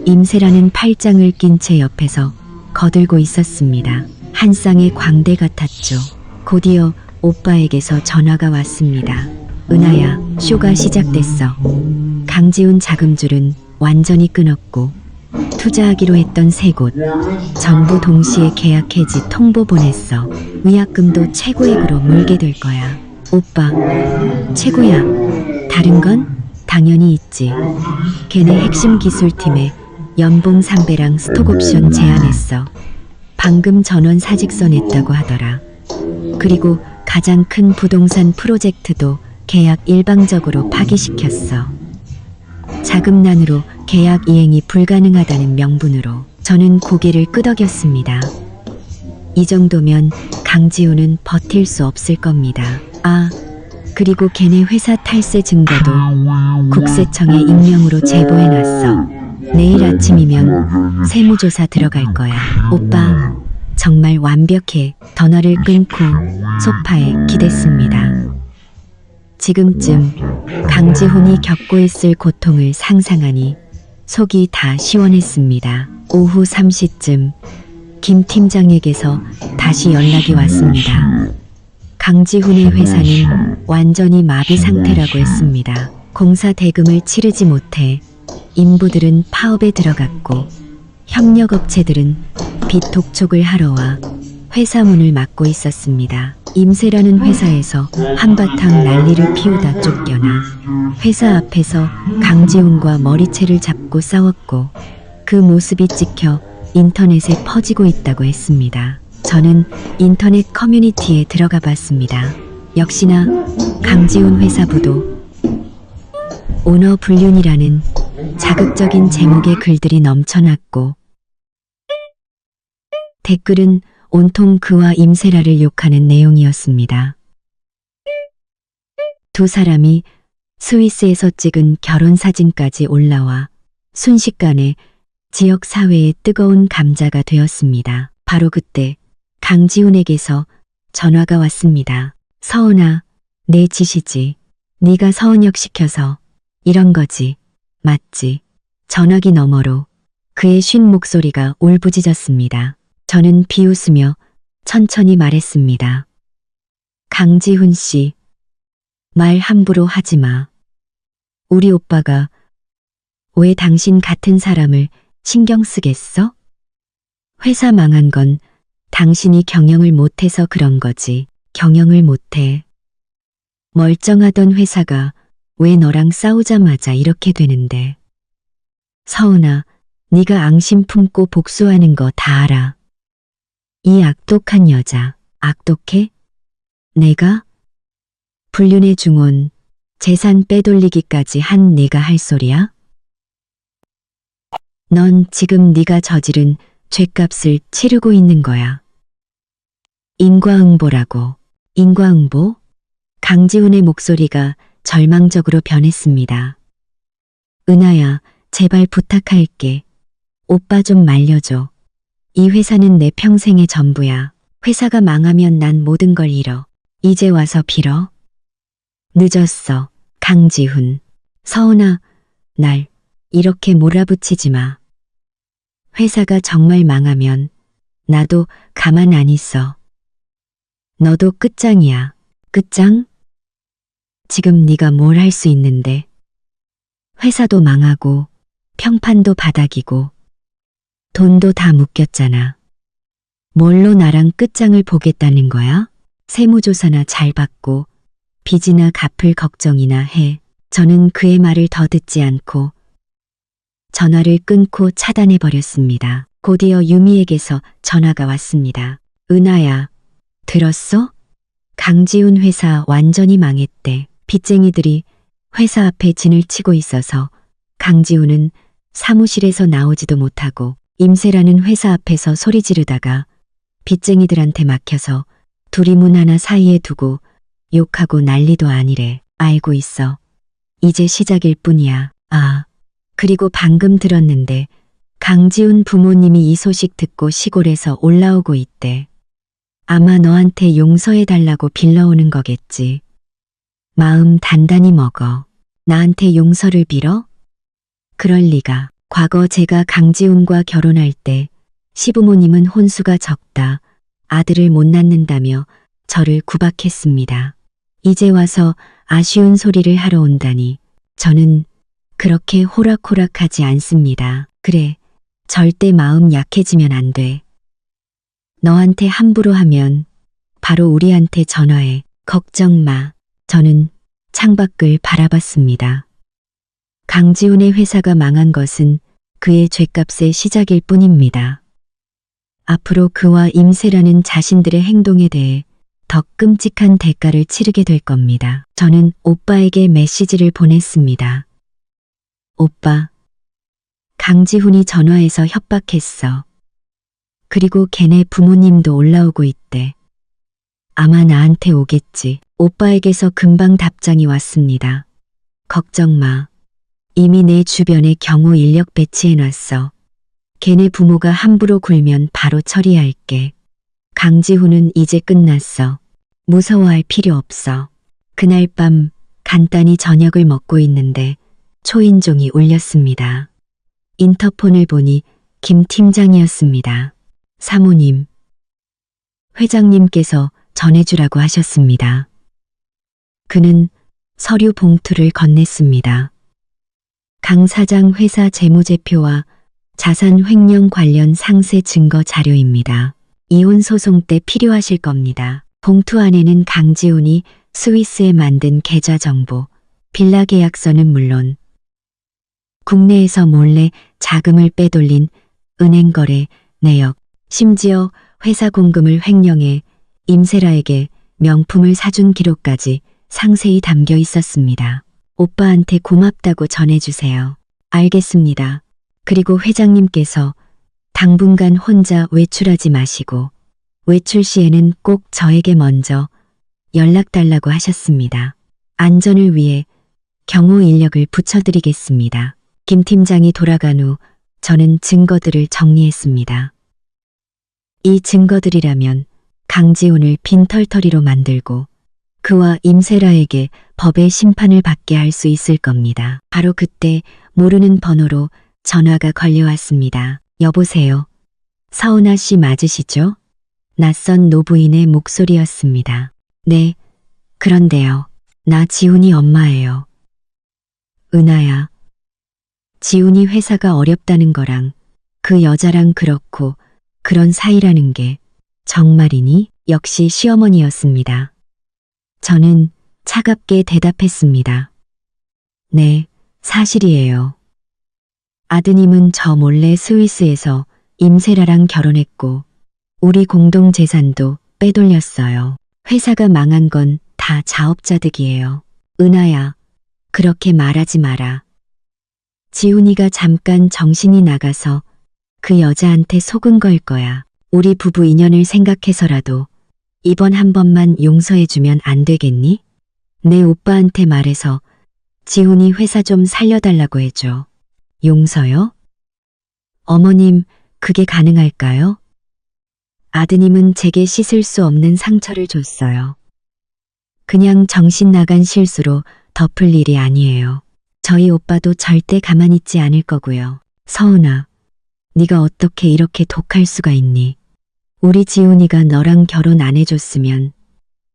임세라는 팔짱을 낀 채 옆에서 거들고 있었습니다. 한 쌍의 광대 같았죠. 곧이어 오빠에게서 전화가 왔습니다. 은하야, 쇼가 시작됐어. 강지훈 자금줄은 완전히 끊었고 투자하기로 했던 3곳 전부 동시에 계약 해지 통보 보냈어. 위약금도 최고액으로 물게 될 거야. 오빠, 최고야. 다른 건 당연히 있지. 걔네 핵심 기술팀에 연봉 3배랑 스톡옵션 제안했어. 방금 전원 사직서 냈다고 하더라. 그리고 가장 큰 부동산 프로젝트도 계약 일방적으로 파기시켰어. 자금난으로 계약 이행이 불가능하다는 명분으로. 저는 고개를 끄덕였습니다. 이 정도면 강지훈은 버틸 수 없을 겁니다. 아, 그리고 걔네 회사 탈세 증거도 국세청에 익명으로 제보해놨어. 내일 아침이면 세무조사 들어갈 거야. 오빠, 정말 완벽해. 전화를 끊고 소파에 기댔습니다. 지금쯤 강지훈이 겪고 있을 고통을 상상하니 속이 다 시원했습니다. 오후 3시쯤 김 팀장에게서 다시 연락이 왔습니다. 강지훈의 회사는 완전히 마비 상태라고 했습니다. 공사 대금을 치르지 못해 인부들은 파업에 들어갔고 협력업체들은 빚 독촉을 하러 와 회사 문을 막고 있었습니다. 임세라는 회사에서 한바탕 난리를 피우다 쫓겨나 회사 앞에서 강지훈과 머리채를 잡고 싸웠고 그 모습이 찍혀 인터넷에 퍼지고 있다고 했습니다. 저는 인터넷 커뮤니티에 들어가 봤습니다. 역시나 강지훈 회사부도 오너 불륜이라는 자극적인 제목의 글들이 넘쳐났고 댓글은 온통 그와 임세라를 욕하는 내용이었습니다. 두 사람이 스위스에서 찍은 결혼 사진까지 올라와 순식간에 지역 사회의 뜨거운 감자가 되었습니다. 바로 그때 강지훈에게서 전화가 왔습니다. 서은아, 내 짓이지. 네가 서은혁 시켜서 이런 거지. 맞지? 전화기 너머로 그의 쉰 목소리가 울부짖었습니다. 저는 비웃으며 천천히 말했습니다. 강지훈 씨, 말 함부로 하지 마. 우리 오빠가 왜 당신 같은 사람을 신경 쓰겠어? 회사 망한 건 당신이 경영을 못해서 그런 거지. 경영을 못해. 멀쩡하던 회사가 왜 너랑 싸우자마자 이렇게 되는데. 서은아, 네가 앙심 품고 복수하는 거 다 알아. 이 악독한 여자, 악독해? 내가? 불륜의 중원, 재산 빼돌리기까지 한 내가 할 소리야? 넌 지금 네가 저지른 죗값을 치르고 있는 거야. 인과응보라고. 인과응보? 강지훈의 목소리가 절망적으로 변했습니다. 은하야, 제발 부탁할게. 오빠 좀 말려줘. 이 회사는 내 평생의 전부야. 회사가 망하면 난 모든 걸 잃어. 이제 와서 빌어. 늦었어. 강지훈. 서은아, 날 이렇게 몰아붙이지 마. 회사가 정말 망하면 나도 가만 안 있어. 너도 끝장이야. 끝장? 지금 네가 뭘 할 수 있는데. 회사도 망하고 평판도 바닥이고 돈도 다 묶였잖아. 뭘로 나랑 끝장을 보겠다는 거야? 세무조사나 잘 받고 빚이나 갚을 걱정이나 해. 저는 그의 말을 더 듣지 않고 전화를 끊고 차단해버렸습니다. 곧이어 유미에게서 전화가 왔습니다. 은하야, 들었어? 강지훈 회사 완전히 망했대. 빚쟁이들이 회사 앞에 진을 치고 있어서 강지훈은 사무실에서 나오지도 못하고 임세라는 회사 앞에서 소리 지르다가 빚쟁이들한테 막혀서 둘이 문 하나 사이에 두고 욕하고 난리도 아니래. 알고 있어. 이제 시작일 뿐이야. 아, 그리고 방금 들었는데 강지훈 부모님이 이 소식 듣고 시골에서 올라오고 있대. 아마 너한테 용서해달라고 빌러오는 거겠지. 마음 단단히 먹어. 나한테 용서를 빌어? 그럴 리가. 과거 제가 강지훈과 결혼할 때 시부모님은 혼수가 적다, 아들을 못 낳는다며 저를 구박했습니다. 이제 와서 아쉬운 소리를 하러 온다니 저는 그렇게 호락호락하지 않습니다. 그래, 절대 마음 약해지면 안 돼. 너한테 함부로 하면 바로 우리한테 전화해. 걱정 마. 저는 창밖을 바라봤습니다. 강지훈의 회사가 망한 것은 그의 죗값의 시작일 뿐입니다. 앞으로 그와 임세라는 자신들의 행동에 대해 더 끔찍한 대가를 치르게 될 겁니다. 저는 오빠에게 메시지를 보냈습니다. 오빠, 강지훈이 전화해서 협박했어. 그리고 걔네 부모님도 올라오고 있대. 아마 나한테 오겠지. 오빠에게서 금방 답장이 왔습니다. 걱정 마. 이미 내 주변에 경호 인력 배치해놨어. 걔네 부모가 함부로 굴면 바로 처리할게. 강지훈은 이제 끝났어. 무서워할 필요 없어. 그날 밤 간단히 저녁을 먹고 있는데 초인종이 울렸습니다. 인터폰을 보니 김 팀장이었습니다. 사모님, 회장님께서 전해주라고 하셨습니다. 그는 서류 봉투를 건넸습니다. 강 사장 회사 재무제표와 자산 횡령 관련 상세 증거 자료입니다. 이혼 소송 때 필요하실 겁니다. 봉투 안에는 강지훈이 스위스에 만든 계좌 정보, 빌라 계약서는 물론 국내에서 몰래 자금을 빼돌린 은행 거래 내역, 심지어 회사 공금을 횡령해 임세라에게 명품을 사준 기록까지 상세히 담겨 있었습니다. 오빠한테 고맙다고 전해주세요. 알겠습니다. 그리고 회장님께서 당분간 혼자 외출하지 마시고 외출 시에는 꼭 저에게 먼저 연락 달라고 하셨습니다. 안전을 위해 경호 인력을 붙여드리겠습니다. 김 팀장이 돌아간 후 저는 증거들을 정리했습니다. 이 증거들이라면 강지훈을 빈털터리로 만들고 그와 임세라에게 법의 심판을 받게 할 수 있을 겁니다. 바로 그때 모르는 번호로 전화가 걸려왔습니다. 여보세요. 서은아 씨 맞으시죠? 낯선 노부인의 목소리였습니다. 네, 그런데요. 나 지훈이 엄마예요. 은하야. 지훈이 회사가 어렵다는 거랑 그 여자랑 그렇고 그런 사이라는 게 정말이니? 역시 시어머니였습니다. 저는 차갑게 대답했습니다. 네, 사실이에요. 아드님은 저 몰래 스위스에서 임세라랑 결혼했고 우리 공동 재산도 빼돌렸어요. 회사가 망한 건 다 자업자득이에요. 은하야, 그렇게 말하지 마라. 지훈이가 잠깐 정신이 나가서 그 여자한테 속은 걸 거야. 우리 부부 인연을 생각해서라도 이번 한 번만 용서해주면 안 되겠니? 내 오빠한테 말해서 지훈이 회사 좀 살려달라고 해줘. 용서요? 어머님, 그게 가능할까요? 아드님은 제게 씻을 수 없는 상처를 줬어요. 그냥 정신 나간 실수로 덮을 일이 아니에요. 저희 오빠도 절대 가만히 있지 않을 거고요. 서은아, 네가 어떻게 이렇게 독할 수가 있니? 우리 지훈이가 너랑 결혼 안 해줬으면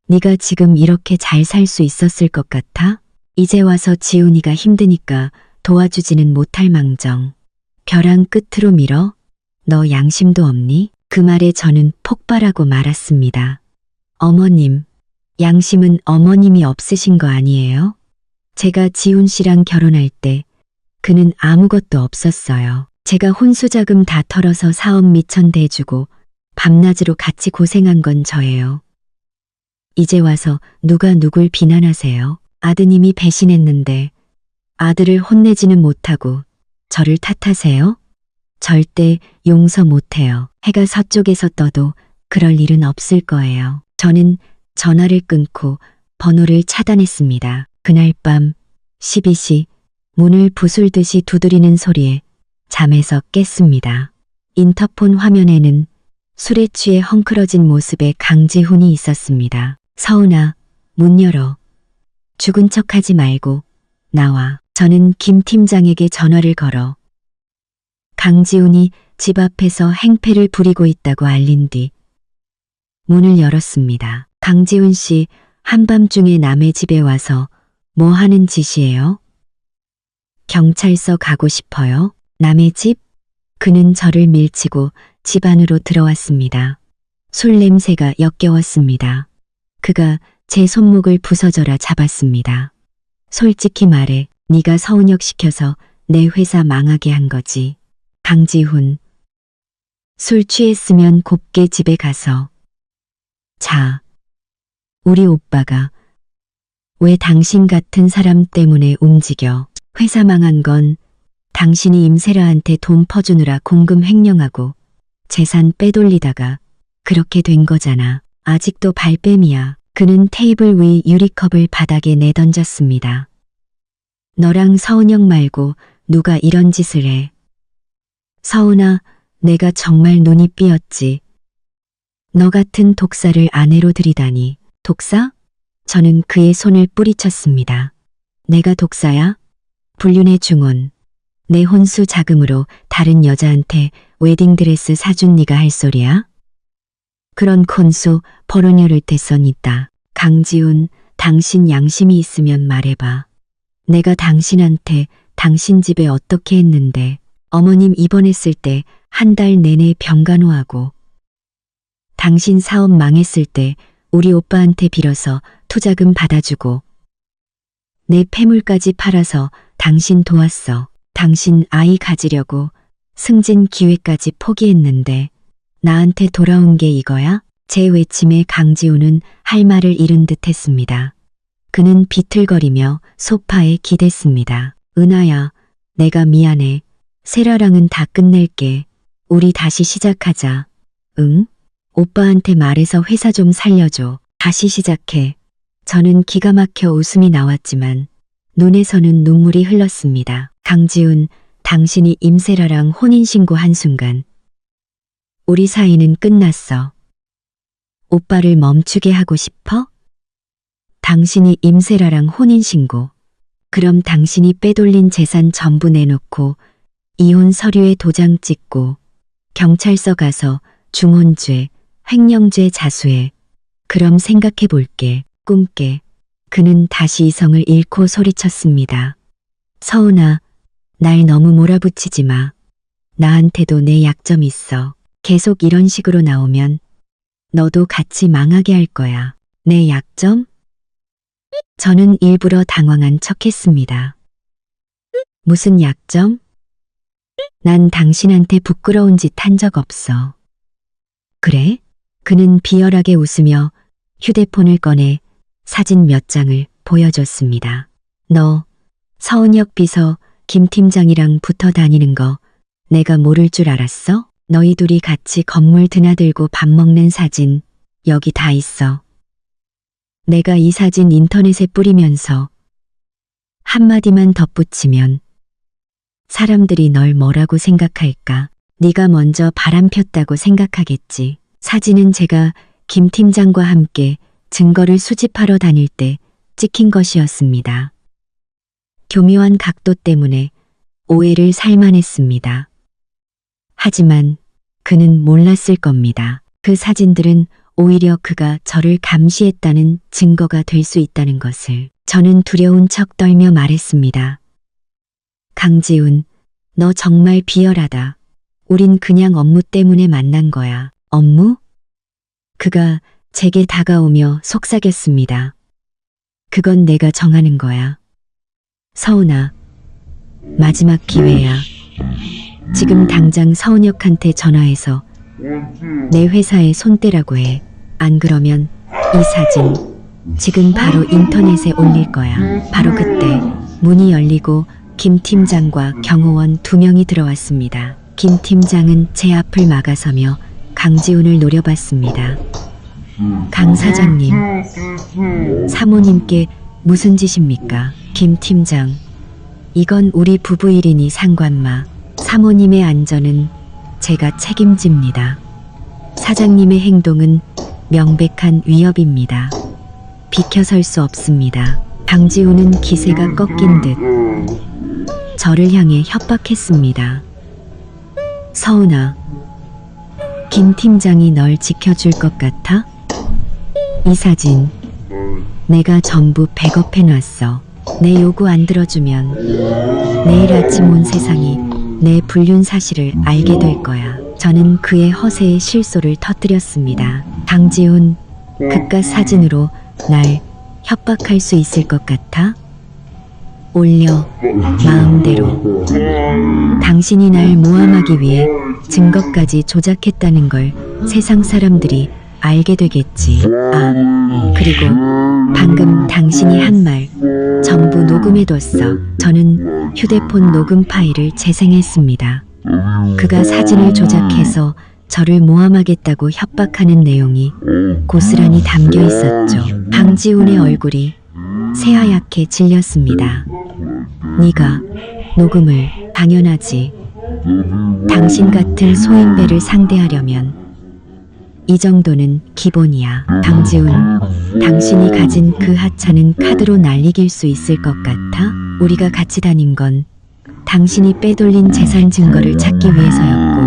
네가 지금 이렇게 잘 살 수 있었을 것 같아? 이제 와서 지훈이가 힘드니까 도와주지는 못할 망정. 벼랑 끝으로 밀어? 너 양심도 없니? 그 말에 저는 폭발하고 말았습니다. 어머님, 양심은 어머님이 없으신 거 아니에요? 제가 지훈 씨랑 결혼할 때 그는 아무것도 없었어요. 제가 혼수자금 다 털어서 사업 미천 대주고 밤낮으로 같이 고생한 건 저예요. 이제 와서 누가 누굴 비난하세요? 아드님이 배신했는데 아들을 혼내지는 못하고 저를 탓하세요? 절대 용서 못해요. 해가 서쪽에서 떠도 그럴 일은 없을 거예요. 저는 전화를 끊고 번호를 차단했습니다. 그날 밤 12시 문을 부술듯이 두드리는 소리에 잠에서 깼습니다. 인터폰 화면에는 술에 취해 헝클어진 모습의 강지훈이 있었습니다. 서은아, 문 열어. 죽은 척하지 말고 나와. 저는 김 팀장에게 전화를 걸어 강지훈이 집 앞에서 행패를 부리고 있다고 알린 뒤 문을 열었습니다. 강지훈 씨, 한밤중에 남의 집에 와서 뭐 하는 짓이에요? 경찰서 가고 싶어요? 남의 집? 그는 저를 밀치고 집 안으로 들어왔습니다. 술 냄새가 역겨웠습니다. 그가 제 손목을 부서져라 잡았습니다. 솔직히 말해, 네가 서은혁 시켜서 내 회사 망하게 한 거지. 강지훈. 술 취했으면 곱게 집에 가서 자. 우리 오빠가 왜 당신 같은 사람 때문에 움직여? 회사 망한 건 당신이 임세라한테 돈 퍼주느라 공금 횡령하고 재산 빼돌리다가 그렇게 된 거잖아. 아직도 발뺌이야. 그는 테이블 위 유리컵을 바닥에 내던졌습니다. 너랑 서은혁 말고 누가 이런 짓을 해. 서은아, 내가 정말 눈이 삐었지. 너 같은 독사를 아내로 들이다니. 독사? 저는 그의 손을 뿌리쳤습니다. 내가 독사야? 불륜의 중혼. 내 혼수 자금으로 다른 여자한테 웨딩드레스 사준 네가 할 소리야? 그런 콘수 버러녀를 대선 있다. 강지훈, 당신 양심이 있으면 말해봐. 내가 당신한테 당신 집에 어떻게 했는데 어머님 입원했을 때 한 달 내내 병간호하고 당신 사업 망했을 때 우리 오빠한테 빌어서 투자금 받아주고 내 폐물까지 팔아서 당신 도왔어. 당신 아이 가지려고 승진 기회까지 포기했는데 나한테 돌아온 게 이거야? 제 외침에 강지훈은 할 말을 잃은 듯 했습니다. 그는 비틀거리며 소파에 기댔습니다. 은하야, 내가 미안해. 세라랑은 다 끝낼게. 우리 다시 시작하자. 응? 오빠한테 말해서 회사 좀 살려줘. 다시 시작해. 저는 기가 막혀 웃음이 나왔지만 눈에서는 눈물이 흘렀습니다. 강지훈, 당신이 임세라랑 혼인신고한 순간 우리 사이는 끝났어. 오빠를 멈추게 하고 싶어? 당신이 임세라랑 혼인신고. 그럼 당신이 빼돌린 재산 전부 내놓고 이혼 서류에 도장 찍고 경찰서 가서 중혼죄, 횡령죄 자수해. 그럼 생각해 볼게. 꿈깨. 그는 다시 이성을 잃고 소리쳤습니다. 서은아, 날 너무 몰아붙이지 마. 나한테도 내 약점 있어. 계속 이런 식으로 나오면 너도 같이 망하게 할 거야. 내 약점? 저는 일부러 당황한 척했습니다. 무슨 약점? 난 당신한테 부끄러운 짓 한 적 없어. 그래? 그는 비열하게 웃으며 휴대폰을 꺼내 사진 몇 장을 보여줬습니다. 너 서은혁 비서 김 팀장이랑 붙어 다니는 거 내가 모를 줄 알았어? 너희 둘이 같이 건물 드나들고 밥 먹는 사진 여기 다 있어. 내가 이 사진 인터넷에 뿌리면서 한마디만 덧붙이면 사람들이 널 뭐라고 생각할까? 네가 먼저 바람 폈다고 생각하겠지. 사진은 제가 김 팀장과 함께 증거를 수집하러 다닐 때 찍힌 것이었습니다. 교묘한 각도 때문에 오해를 살만했습니다. 하지만 그는 몰랐을 겁니다. 그 사진들은 오히려 그가 저를 감시했다는 증거가 될 수 있다는 것을. 저는 두려운 척 떨며 말했습니다. 강지훈, 너 정말 비열하다. 우린 그냥 업무 때문에 만난 거야. 업무? 그가 제게 다가오며 속삭였습니다. 그건 내가 정하는 거야. 서은아, 마지막 기회야. 지금 당장 서은혁한테 전화해서 내 회사에 손 떼라고 해. 안 그러면 이 사진 지금 바로 인터넷에 올릴 거야. 바로 그때 문이 열리고 김 팀장과 경호원 2명이 들어왔습니다. 김 팀장은 제 앞을 막아서며 강지훈을 노려봤습니다. 강 사장님, 사모님께 무슨 짓입니까? 김 팀장, 이건 우리 부부 일이니 상관마. 사모님의 안전은 제가 책임집니다. 사장님의 행동은 명백한 위협입니다. 비켜설 수 없습니다. 강지훈은 기세가 꺾인 듯 저를 향해 협박했습니다. 서은아, 김 팀장이 널 지켜줄 것 같아? 이 사진 내가 전부 백업해놨어. 내 요구 안 들어주면 내일 아침 온 세상이 내 불륜 사실을 알게 될 거야. 저는 그의 허세에 실소를 터뜨렸습니다. 강지훈, 그깟 사진으로 날 협박할 수 있을 것 같아? 올려, 마음대로. 당신이 날 모함하기 위해 증거까지 조작했다는 걸 세상 사람들이 알게 되겠지. 아, 그리고 방금 당신이 한 말 전부 녹음해뒀어. 저는 휴대폰 녹음 파일을 재생했습니다. 그가 사진을 조작해서 저를 모함하겠다고 협박하는 내용이 고스란히 담겨 있었죠. 강지훈의 얼굴이 새하얗게 질렸습니다. 네가 녹음을? 당연하지. 당신 같은 소인배를 상대하려면 이 정도는 기본이야. 강지훈, 당신이 가진 그 하찮은 카드로 날 이길 수 있을 것 같아? 우리가 같이 다닌 건 당신이 빼돌린 재산 증거를 찾기 위해서였고,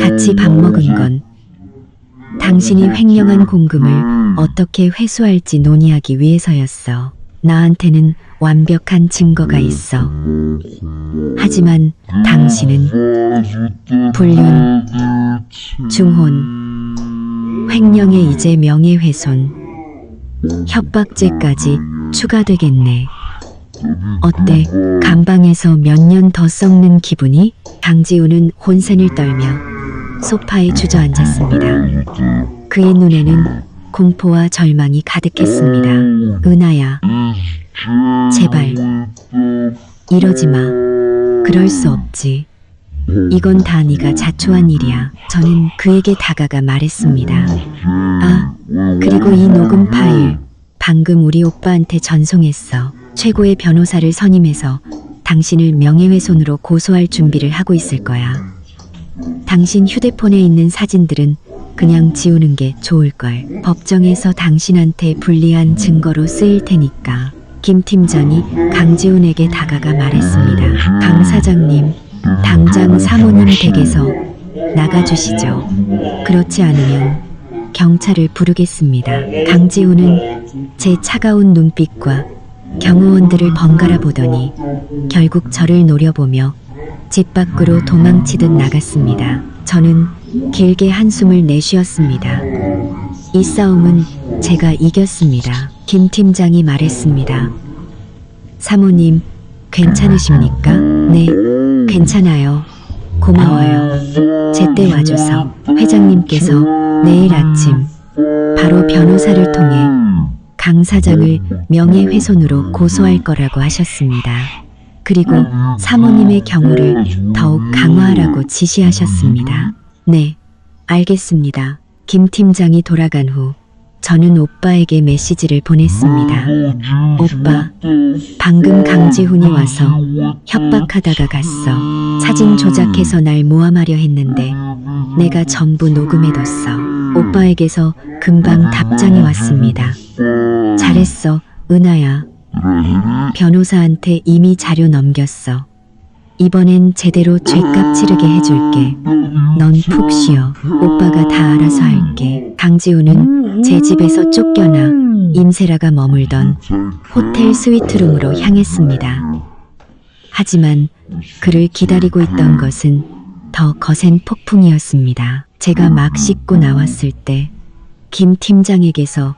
같이 밥 먹은 건 당신이 횡령한 공금을 어떻게 회수할지 논의하기 위해서였어. 나한테는 완벽한 증거가 있어. 하지만 당신은 불륜, 중혼, 횡령에 이제 명예훼손, 협박죄까지 추가되겠네. 어때? 감방에서 몇 년 더 썩는 기분이? 강지훈은 혼선을 떨며 소파에 주저앉았습니다. 그의 눈에는 공포와 절망이 가득했습니다. 은하야, 제발 이러지 마. 그럴 수 없지. 이건 다 네가 자초한 일이야. 저는 그에게 다가가 말했습니다. 아, 그리고 이 녹음 파일 방금 우리 오빠한테 전송했어. 최고의 변호사를 선임해서 당신을 명예훼손으로 고소할 준비를 하고 있을 거야. 당신 휴대폰에 있는 사진들은 그냥 지우는 게 좋을걸. 법정에서 당신한테 불리한 증거로 쓰일 테니까. 김 팀장이 강지훈에게 다가가 말했습니다. 강 사장님, 당장 사모님 댁에서 나가주시죠. 그렇지 않으면 경찰을 부르겠습니다. 강지훈은 제 차가운 눈빛과 경호원들을 번갈아 보더니 결국 저를 노려보며 집 밖으로 도망치듯 나갔습니다. 저는 길게 한숨을 내쉬었습니다. 이 싸움은 제가 이겼습니다. 김 팀장이 말했습니다. 사모님, 괜찮으십니까? 네, 괜찮아요. 고마워요. 제때 와줘서. 회장님께서 내일 아침 바로 변호사를 통해 강 사장을 명예훼손으로 고소할 거라고 하셨습니다. 그리고 사모님의 경호를 더욱 강화하라고 지시하셨습니다. 네, 알겠습니다. 김 팀장이 돌아간 후 저는 오빠에게 메시지를 보냈습니다. 오빠, 방금 강지훈이 와서 협박하다가 갔어. 사진 조작해서 날 모함하려 했는데 내가 전부 녹음해뒀어. 오빠에게서 금방 답장이 왔습니다. 잘했어, 은하야. 변호사한테 이미 자료 넘겼어. 이번엔 제대로 죗값 치르게 해줄게. 넌 푹 쉬어. 오빠가 다 알아서 할게. 강지훈은 제 집에서 쫓겨나 임세라가 머물던 호텔 스위트룸으로 향했습니다. 하지만 그를 기다리고 있던 것은 더 거센 폭풍이었습니다. 제가 막 씻고 나왔을 때 김 팀장에게서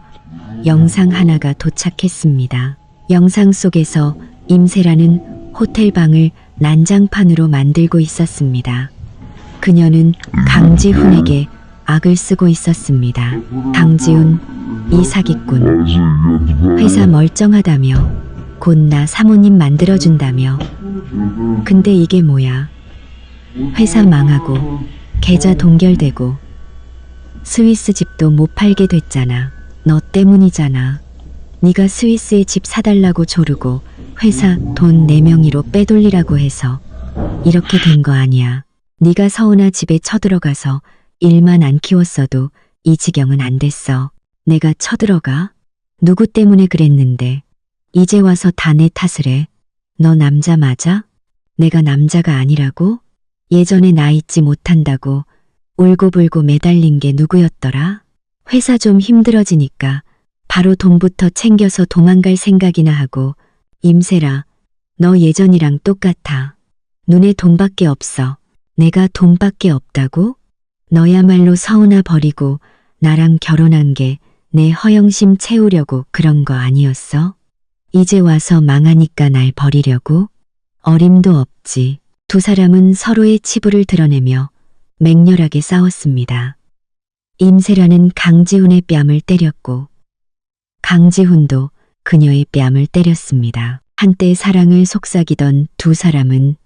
영상 하나가 도착했습니다. 영상 속에서 임세라는 호텔 방을 난장판으로 만들고 있었습니다. 그녀는 강지훈에게 악을 쓰고 있었습니다. 강지훈, 이 사기꾼. 회사 멀쩡하다며. 곧 나 사모님 만들어준다며. 근데 이게 뭐야? 회사 망하고 계좌 동결되고 스위스 집도 못 팔게 됐잖아. 너 때문이잖아. 네가 스위스에 집 사달라고 조르고 회사 돈 내 명의로 빼돌리라고 해서 이렇게 된 거 아니야. 네가 서은아 집에 쳐들어가서 일만 안 키웠어도 이 지경은 안 됐어. 내가 쳐들어가? 누구 때문에 그랬는데 이제 와서 다 내 탓을 해. 너 남자 맞아? 내가 남자가 아니라고? 예전에 나 잊지 못한다고 울고불고 매달린 게 누구였더라? 회사 좀 힘들어지니까 바로 돈부터 챙겨서 도망갈 생각이나 하고. 임세라, 너 예전이랑 똑같아. 눈에 돈밖에 없어. 내가 돈밖에 없다고? 너야말로 서은아 버리고 나랑 결혼한 게 내 허영심 채우려고 그런 거 아니었어? 이제 와서 망하니까 날 버리려고? 어림도 없지. 두 사람은 서로의 치부를 드러내며 맹렬하게 싸웠습니다. 임세라는 강지훈의 뺨을 때렸고 강지훈도 그녀의 뺨을 때렸습니다. 한때 사랑을 속삭이던 두 사람은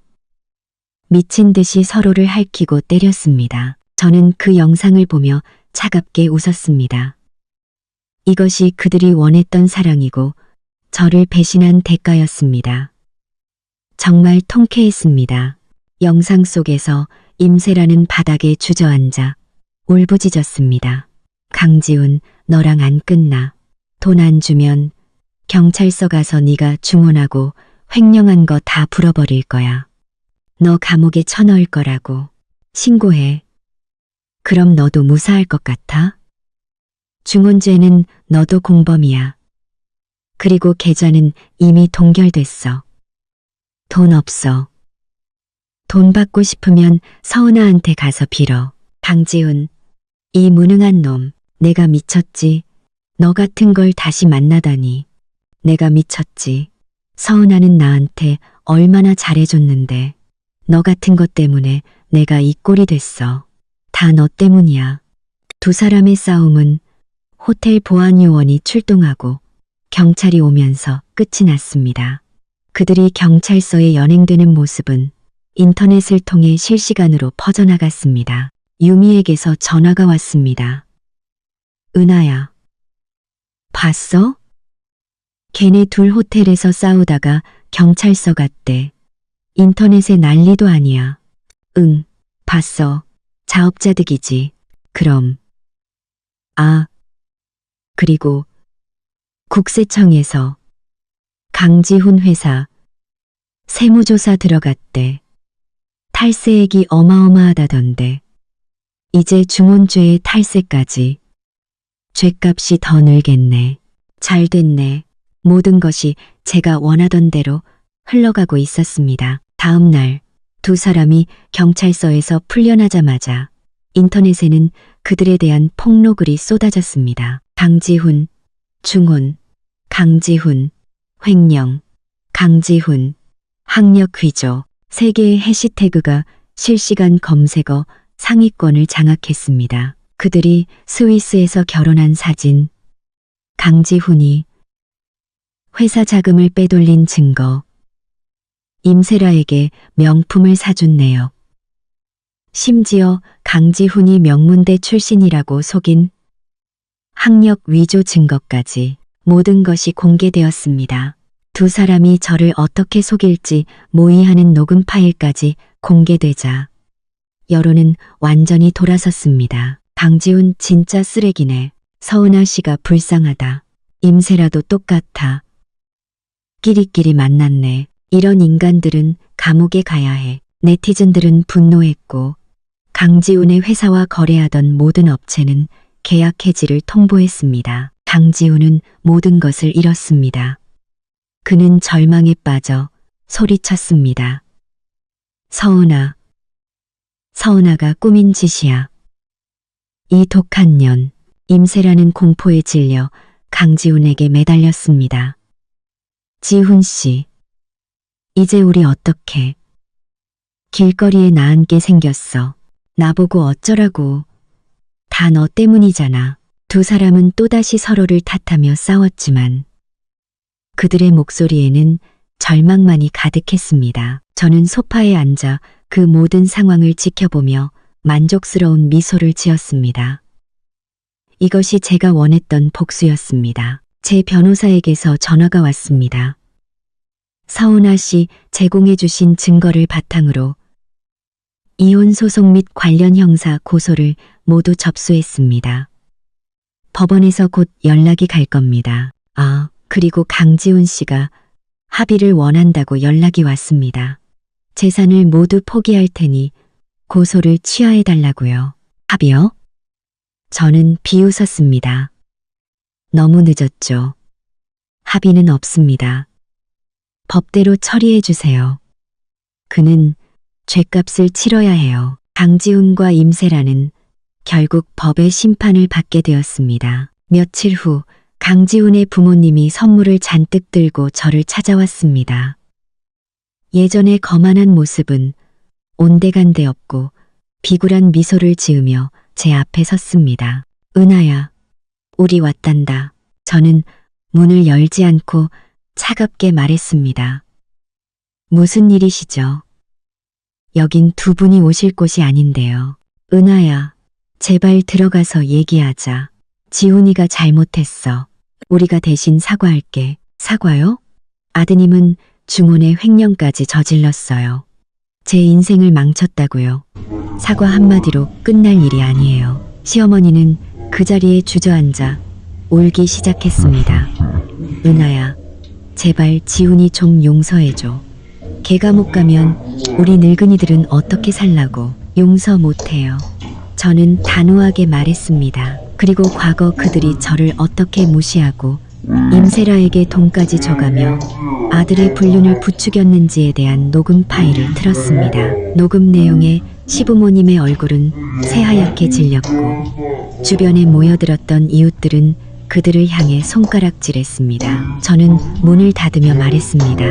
미친 듯이 서로를 핥히고 때렸습니다. 저는 그 영상을 보며 차갑게 웃었습니다. 이것이 그들이 원했던 사랑이고 저를 배신한 대가였습니다. 정말 통쾌했습니다. 영상 속에서 임세라는 바닥에 주저앉아 울부짖었습니다. 강지훈, 너랑 안 끝나. 돈 안 주면 경찰서 가서 네가 주문하고 횡령한 거 다 불어버릴 거야. 너 감옥에 쳐넣을 거라고. 신고해. 그럼 너도 무사할 것 같아? 중혼죄는 너도 공범이야. 그리고 계좌는 이미 동결됐어. 돈 없어. 돈 받고 싶으면 서은아한테 가서 빌어. 강지훈, 이 무능한 놈, 내가 미쳤지. 너 같은 걸 다시 만나다니. 내가 미쳤지. 서은아는 나한테 얼마나 잘해줬는데. 너 같은 것 때문에 내가 이 꼴이 됐어. 다 너 때문이야. 두 사람의 싸움은 호텔 보안요원이 출동하고 경찰이 오면서 끝이 났습니다. 그들이 경찰서에 연행되는 모습은 인터넷을 통해 실시간으로 퍼져나갔습니다. 유미에게서 전화가 왔습니다. 은하야. 봤어? 걔네 둘 호텔에서 싸우다가 경찰서 갔대. 인터넷에 난리도 아니야. 응, 봤어. 자업자득이지. 그럼. 아, 그리고 국세청에서 강지훈 회사 세무조사 들어갔대. 탈세액이 어마어마하다던데. 이제 중혼죄의 탈세까지. 죗값이 더 늘겠네. 잘 됐네. 모든 것이 제가 원하던 대로 흘러가고 있었습니다. 다음 날 두 사람이 경찰서에서 풀려나자마자 인터넷에는 그들에 대한 폭로글이 쏟아졌습니다. 강지훈, 중혼, 강지훈, 횡령, 강지훈, 학력 위조, 세 개의 해시태그가 실시간 검색어 상위권을 장악했습니다. 그들이 스위스에서 결혼한 사진, 강지훈이 회사 자금을 빼돌린 증거, 임세라에게 명품을 사준 내역, 심지어 강지훈이 명문대 출신이라고 속인 학력 위조 증거까지 모든 것이 공개되었습니다. 두 사람이 저를 어떻게 속일지 모의하는 녹음 파일까지 공개되자 여론은 완전히 돌아섰습니다. 강지훈 진짜 쓰레기네. 서은아 씨가 불쌍하다. 임세라도 똑같아. 끼리끼리 만났네. 이런 인간들은 감옥에 가야 해. 네티즌들은 분노했고 강지훈의 회사와 거래하던 모든 업체는 계약 해지를 통보했습니다. 강지훈은 모든 것을 잃었습니다. 그는 절망에 빠져 소리쳤습니다. 서은아, 서은아가 꾸민 짓이야. 이 독한 년, 임세라는 공포에 질려 강지훈에게 매달렸습니다. 지훈 씨, 이제 우리 어떡해? 길거리에 나앉게 생겼어. 나보고 어쩌라고. 다 너 때문이잖아. 두 사람은 또다시 서로를 탓하며 싸웠지만 그들의 목소리에는 절망만이 가득했습니다. 저는 소파에 앉아 그 모든 상황을 지켜보며 만족스러운 미소를 지었습니다. 이것이 제가 원했던 복수였습니다. 제 변호사에게서 전화가 왔습니다. 서은아 씨 제공해 주신 증거를 바탕으로 이혼 소송 및 관련 형사 고소를 모두 접수했습니다. 법원에서 곧 연락이 갈 겁니다. 아, 그리고 강지훈 씨가 합의를 원한다고 연락이 왔습니다. 재산을 모두 포기할 테니 고소를 취하해달라고요. 합의요? 저는 비웃었습니다. 너무 늦었죠. 합의는 없습니다. 법대로 처리해 주세요. 그는 죗값을 치러야 해요. 강지훈과 임세라는 결국 법의 심판을 받게 되었습니다. 며칠 후 강지훈의 부모님이 선물을 잔뜩 들고 저를 찾아왔습니다. 예전의 거만한 모습은 온데간데 없고 비굴한 미소를 지으며 제 앞에 섰습니다. 은하야, 우리 왔단다. 저는 문을 열지 않고 차갑게 말했습니다. 무슨 일이시죠? 여긴 두 분이 오실 곳이 아닌데요. 은하야, 제발 들어가서 얘기하자. 지훈이가 잘못했어. 우리가 대신 사과할게. 사과요? 아드님은 중혼의 횡령까지 저질렀어요. 제 인생을 망쳤다고요. 사과 한마디로 끝날 일이 아니에요. 시어머니는 그 자리에 주저앉아 울기 시작했습니다. 은하야, 제발 지훈이 좀 용서해줘. 걔가 못 가면 우리 늙은이들은 어떻게 살라고. 용서 못해요. 저는 단호하게 말했습니다. 그리고 과거 그들이 저를 어떻게 무시하고 임세라에게 돈까지 줘가며 아들의 불륜을 부추겼는지에 대한 녹음 파일을 틀었습니다. 녹음 내용에 시부모님의 얼굴은 새하얗게 질렸고 주변에 모여들었던 이웃들은 그들을 향해 손가락질했습니다. 저는 문을 닫으며 말했습니다.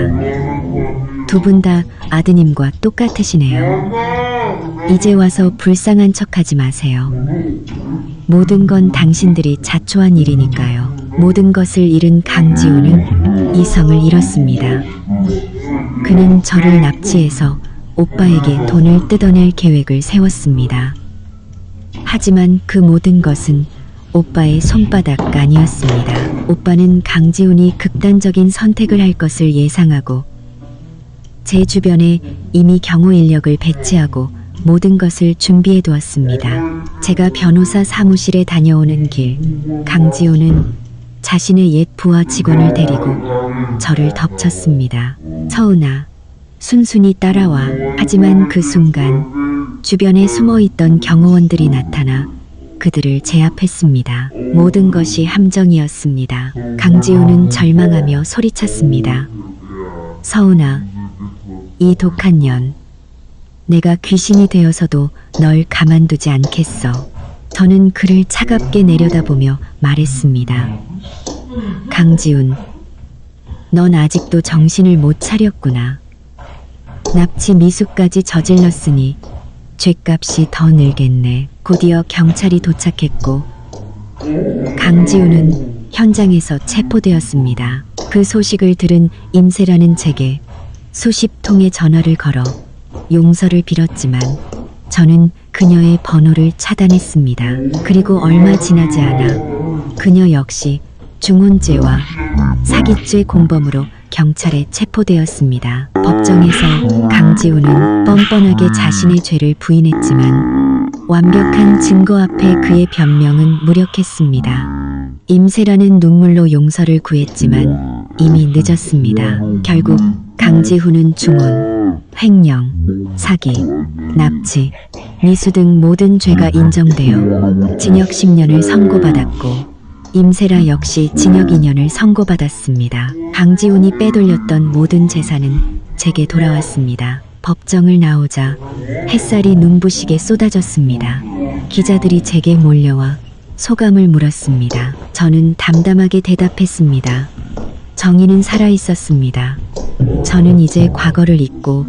두 분 다 아드님과 똑같으시네요. 이제 와서 불쌍한 척하지 마세요. 모든 건 당신들이 자초한 일이니까요. 모든 것을 잃은 강지훈은 이성을 잃었습니다. 그는 저를 납치해서 오빠에게 돈을 뜯어낼 계획을 세웠습니다. 하지만 그 모든 것은 오빠의 손바닥 아니었습니다. 오빠는 강지훈이 극단적인 선택을 할 것을 예상하고 제 주변에 이미 경호 인력을 배치하고 모든 것을 준비해 두었습니다. 제가 변호사 사무실에 다녀오는 길, 강지훈은 자신의 옛 부하 직원을 데리고 저를 덮쳤습니다. 서은아, 순순히 따라와. 하지만 그 순간 주변에 숨어있던 경호원들이 나타나 그들을 제압했습니다. 모든 것이 함정이었습니다. 강지훈은 절망하며 소리쳤습니다. 서은아, 이 독한 년, 내가 귀신이 되어서도 널 가만두지 않겠어. 저는 그를 차갑게 내려다보며 말했습니다. 강지훈, 넌 아직도 정신을 못 차렸구나. 납치 미수까지 저질렀으니 죗값이 더 늘겠네. 곧이어 경찰이 도착했고 강지훈은 현장에서 체포되었습니다. 그 소식을 들은 임세라는 제게 수십 통의 전화를 걸어 용서를 빌었지만 저는 그녀의 번호를 차단했습니다. 그리고 얼마 지나지 않아 그녀 역시 중혼죄와 사기죄 공범으로 경찰에 체포되었습니다. 법정에서 강지훈은 뻔뻔하게 자신의 죄를 부인했지만 완벽한 증거 앞에 그의 변명은 무력했습니다. 임세라는 눈물로 용서를 구했지만 이미 늦었습니다. 결국 강지훈은 중혼, 횡령, 사기, 납치, 미수 등 모든 죄가 인정되어 징역 10년을 선고받았고 임세라 역시 징역 2년을 선고받았습니다. 강지훈이 빼돌렸던 모든 재산은 제게 돌아왔습니다. 법정을 나오자 햇살이 눈부시게 쏟아졌습니다. 기자들이 제게 몰려와 소감을 물었습니다. 저는 담담하게 대답했습니다. 정의는 살아있었습니다. 저는 이제 과거를 잊고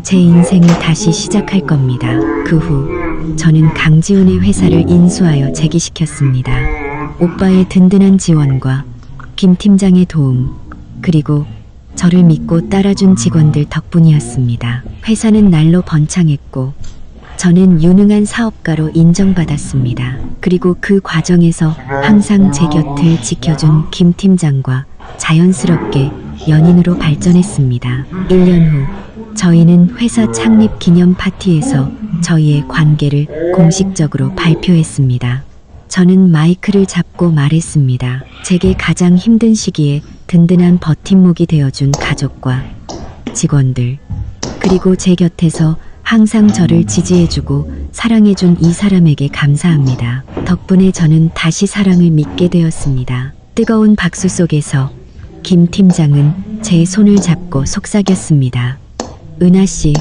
제 인생을 다시 시작할 겁니다. 그 후 저는 강지훈의 회사를 인수하여 재기시켰습니다. 오빠의 든든한 지원과 김 팀장의 도움, 그리고 저를 믿고 따라준 직원들 덕분이었습니다. 회사는 날로 번창했고 저는 유능한 사업가로 인정받았습니다. 그리고 그 과정에서 항상 제 곁을 지켜준 김 팀장과 자연스럽게 연인으로 발전했습니다. 1년 후 저희는 회사 창립 기념 파티에서 저희의 관계를 공식적으로 발표했습니다. 저는 마이크를 잡고 말했습니다. 제게 가장 힘든 시기에 든든한 버팀목이 되어준 가족과 직원들, 그리고 제 곁에서 항상 저를 지지해주고 사랑해준 이 사람에게 감사합니다. 덕분에 저는 다시 사랑을 믿게 되었습니다. 뜨거운 박수 속에서 김 팀장은 제 손을 잡고 속삭였습니다. 은하 씨,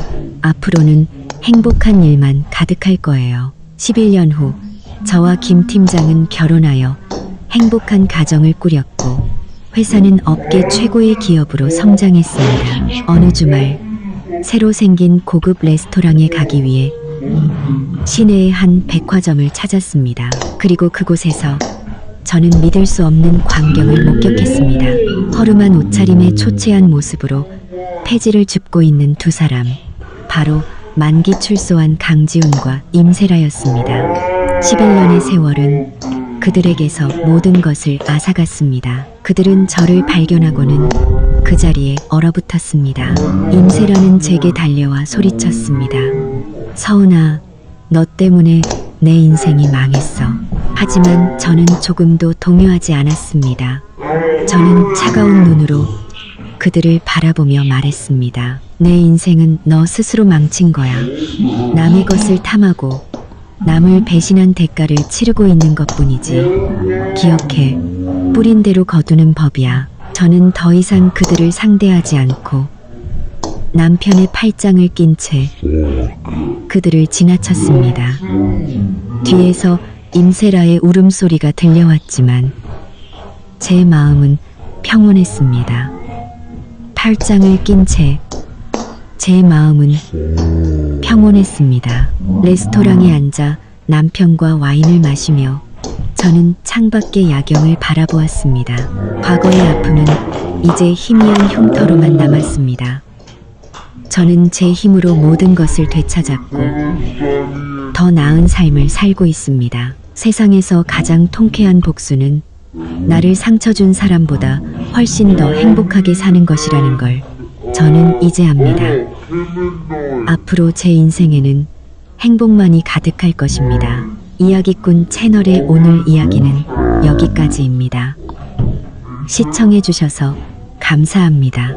앞으로는 행복한 일만 가득할 거예요. 11년 후 저와 김 팀장은 결혼하여 행복한 가정을 꾸렸고 회사는 업계 최고의 기업으로 성장했습니다. 어느 주말 새로 생긴 고급 레스토랑에 가기 위해 시내의 한 백화점을 찾았습니다. 그리고 그곳에서 저는 믿을 수 없는 광경을 목격했습니다. 허름한 옷차림에 초췌한 모습으로 폐지를 줍고 있는 두 사람, 바로 만기 출소한 강지훈과 임세라였습니다. 11년의 세월은 그들에게서 모든 것을 앗아갔습니다. 그들은 저를 발견하고는 그 자리에 얼어붙었습니다. 임세라는 제게 달려와 소리쳤습니다. 서은아, 너 때문에 내 인생이 망했어. 하지만 저는 조금도 동요하지 않았습니다. 저는 차가운 눈으로 그들을 바라보며 말했습니다. 내 인생은 너 스스로 망친 거야. 남의 것을 탐하고 남을 배신한 대가를 치르고 있는 것뿐이지. 기억해, 뿌린 대로 거두는 법이야. 저는 더 이상 그들을 상대하지 않고 남편의 팔짱을 낀 채 그들을 지나쳤습니다. 뒤에서 임세라의 울음소리가 들려왔지만 제 마음은 평온했습니다. 팔짱을 낀 채 제 마음은 평온했습니다. 레스토랑에 앉아 남편과 와인을 마시며 저는 창밖의 야경을 바라보았습니다. 과거의 아픔은 이제 희미한 흉터로만 남았습니다. 저는 제 힘으로 모든 것을 되찾았고 더 나은 삶을 살고 있습니다. 세상에서 가장 통쾌한 복수는 나를 상처 준 사람보다 훨씬 더 행복하게 사는 것이라는 걸 저는 이제 압니다. 앞으로 제 인생에는 행복만이 가득할 것입니다. 이야기꾼 채널의 오늘 이야기는 여기까지입니다. 시청해주셔서 감사합니다.